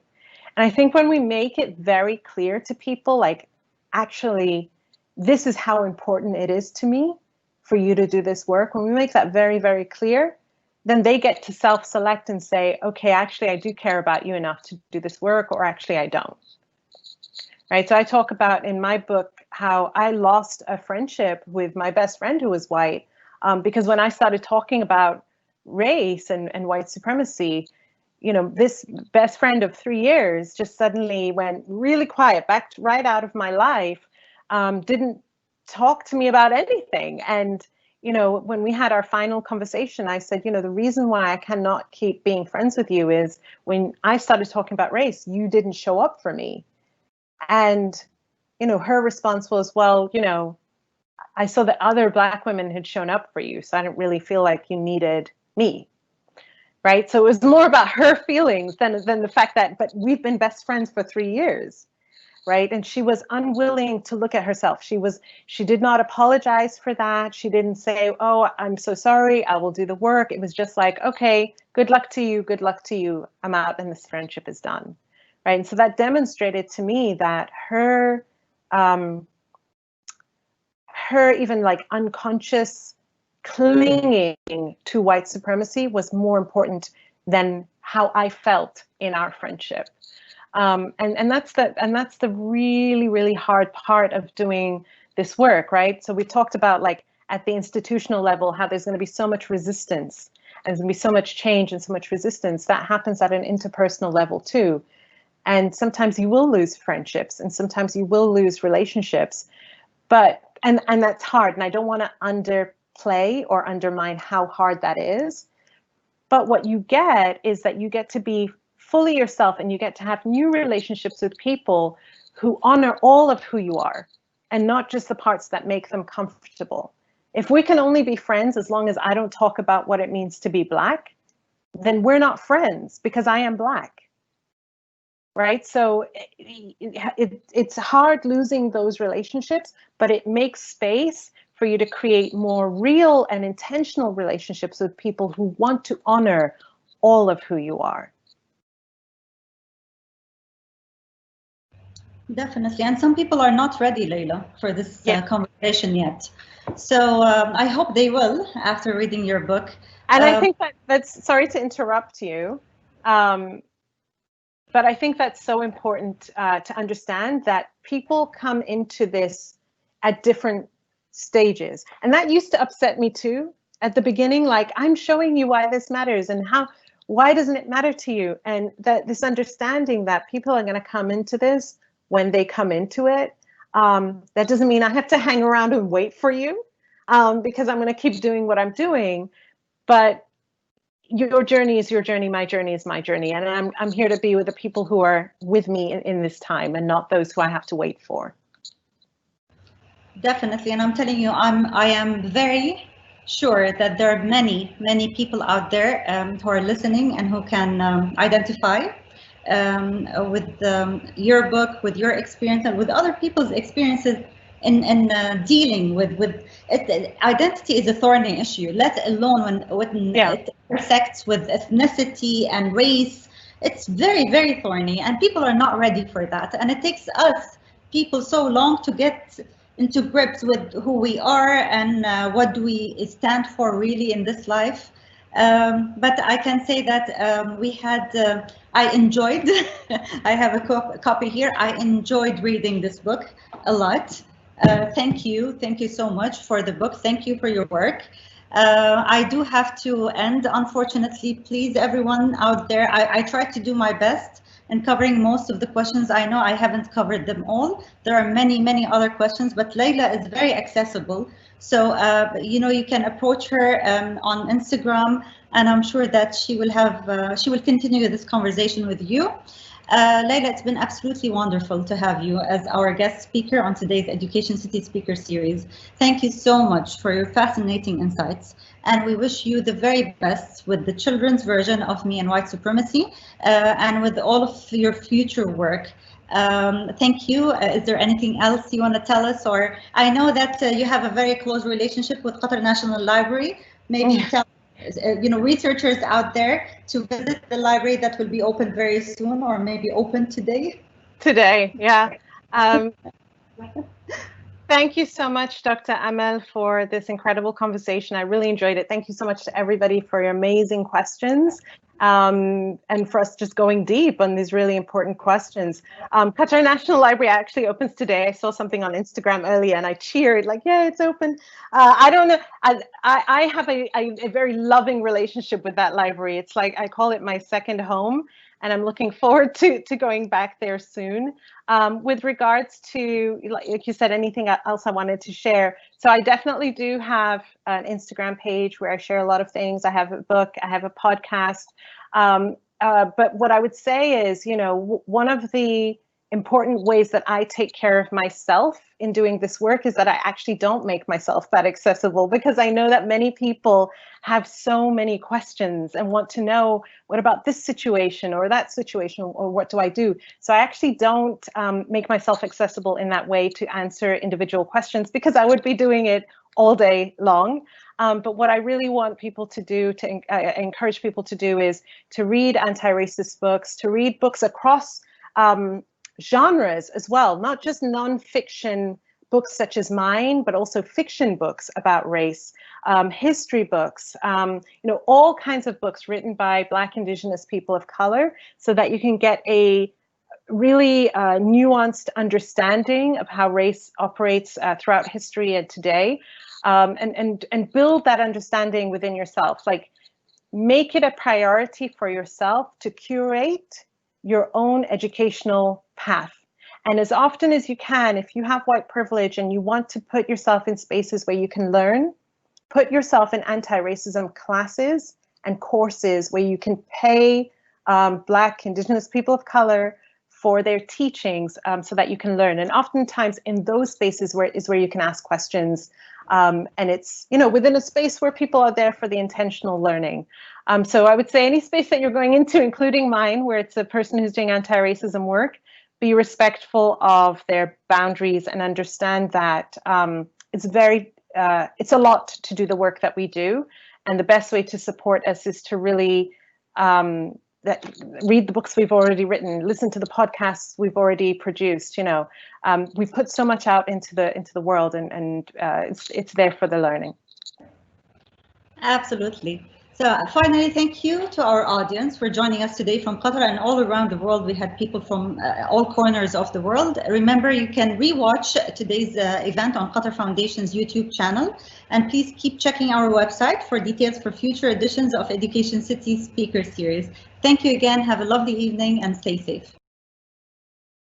And I think when we make it very clear to people, like, actually, this is how important it is to me for you to do this work, when we make that very, very clear, then they get to self-select and say, okay, actually, I do care about you enough to do this work, or actually, I don't. Right? So I talk about in my book how I lost a friendship with my best friend who was white, because when I started talking about race and white supremacy, this best friend of 3 years just suddenly went really quiet, backed right out of my life, didn't talk to me about anything. And when we had our final conversation, I said, the reason why I cannot keep being friends with you is when I started talking about race, you didn't show up for me. And, her response was, well, I saw that other Black women had shown up for you, so I didn't really feel like you needed me. Right. So it was more about her feelings than the fact that, but we've been best friends for 3 years. Right. And she was unwilling to look at herself. She did not apologize for that. She didn't say, oh, I'm so sorry, I will do the work. It was just like, okay, good luck to you. Good luck to you. I'm out and this friendship is done. Right. And so that demonstrated to me that her her even like unconscious clinging to white supremacy was more important than how I felt in our friendship. And that's the really, really hard part of doing this work, right? So we talked about like at the institutional level, how there's going to be so much resistance and there's going to be so much change and so much resistance. That happens at an interpersonal level too. And sometimes you will lose friendships and sometimes you will lose relationships, but, and that's hard. And I don't want to underplay or undermine how hard that is. But what you get is that you get to be fully yourself and you get to have new relationships with people who honor all of who you are and not just the parts that make them comfortable. If we can only be friends as long as I don't talk about what it means to be Black, then we're not friends because I am Black. Right? So it's hard losing those relationships, but it makes space for you to create more real and intentional relationships with people who want to honor all of who you are. Definitely, and some people are not ready, Layla, for this conversation yet. So I hope they will after reading your book. And I think that's, sorry to interrupt you, but I think that's so important to understand that people come into this at different stages. And that used to upset me too at the beginning, like I'm showing you why this matters and why doesn't it matter to you? And that this understanding that people are going to come into this when they come into it. That doesn't mean I have to hang around and wait for you because I'm going to keep doing what I'm doing. But your journey is your journey, my journey is my journey. And I'm here to be with the people who are with me in this time and not those who I have to wait for. Definitely, and I'm telling you, I am very sure that there are many, many people out there who are listening and who can identify with your book, with your experience, and with other people's experiences in dealing with it. Identity is a thorny issue, let alone when it intersects with ethnicity and race. It's very, very thorny, and people are not ready for that. And it takes us people so long to get into grips with who we are and what do we stand for really in this life. But I can say that we had, I enjoyed, I have a copy here. I enjoyed reading this book a lot. Thank you so much for the book. Thank you for your work. I do have to end, unfortunately. Please, everyone out there, I tried to do my best in covering most of the questions. I know I haven't covered them all. There are many, many other questions, but Layla is very accessible. So, you know, you can approach her on Instagram, and I'm sure that she will continue this conversation with you. Layla, it's been absolutely wonderful to have you as our guest speaker on today's Education City Speaker Series. Thank you so much for your fascinating insights, and we wish you the very best with the children's version of Me and White Supremacy and with all of your future work. Thank you. Is there anything else you want to tell us? Or I know that you have a very close relationship with Qatar National Library. Maybe tell you know, researchers out there to visit the library that will be open very soon, or maybe open today. Today, yeah. Thank you so much, Dr. Amal, for this incredible conversation. I really enjoyed it. Thank you so much to everybody for your amazing questions and for us just going deep on these really important questions. Qatar National Library actually opens today. I saw something on Instagram earlier and I cheered like, yeah, it's open. I don't know. I have a very loving relationship with that library. It's like, I call it my second home. And I'm looking forward to going back there soon. With regards to, like you said, anything else I wanted to share. So I definitely do have an Instagram page where I share a lot of things. I have a book, I have a podcast. But what I would say is, you know, one of the important ways that I take care of myself in doing this work is that I actually don't make myself that accessible, because I know that many people have so many questions and want to know, what about this situation or that situation, or what do I do? So I actually don't make myself accessible in that way to answer individual questions, because I would be doing it all day long. But what I really want people to do, to encourage people to do, is to read anti-racist books, to read books across genres as well, not just non-fiction books such as mine, but also fiction books about race, history books, all kinds of books written by Black, Indigenous people of color, so that you can get a really nuanced understanding of how race operates throughout history and today, and build that understanding within yourself. Like, make it a priority for yourself to curate your own educational path. And as often as you can, if you have white privilege and you want to put yourself in spaces where you can learn, put yourself in anti-racism classes and courses where you can pay Black, Indigenous people of color for their teachings, so that you can learn. And oftentimes in those spaces where you can ask questions, and it's within a space where people are there for the intentional learning. So I would say any space that you're going into, including mine, where it's a person who's doing anti-racism work, be respectful of their boundaries and understand that it's a lot to do the work that we do, and the best way to support us is to really read the books we've already written, listen to the podcasts we've already produced. We've put so much out into the world, and it's there for the learning. Absolutely. So finally, thank you to our audience for joining us today from Qatar and all around the world. We had people from all corners of the world. Remember, you can rewatch today's event on Qatar Foundation's YouTube channel. And please keep checking our website for details for future editions of Education City Speaker Series. Thank you again. Have a lovely evening and stay safe.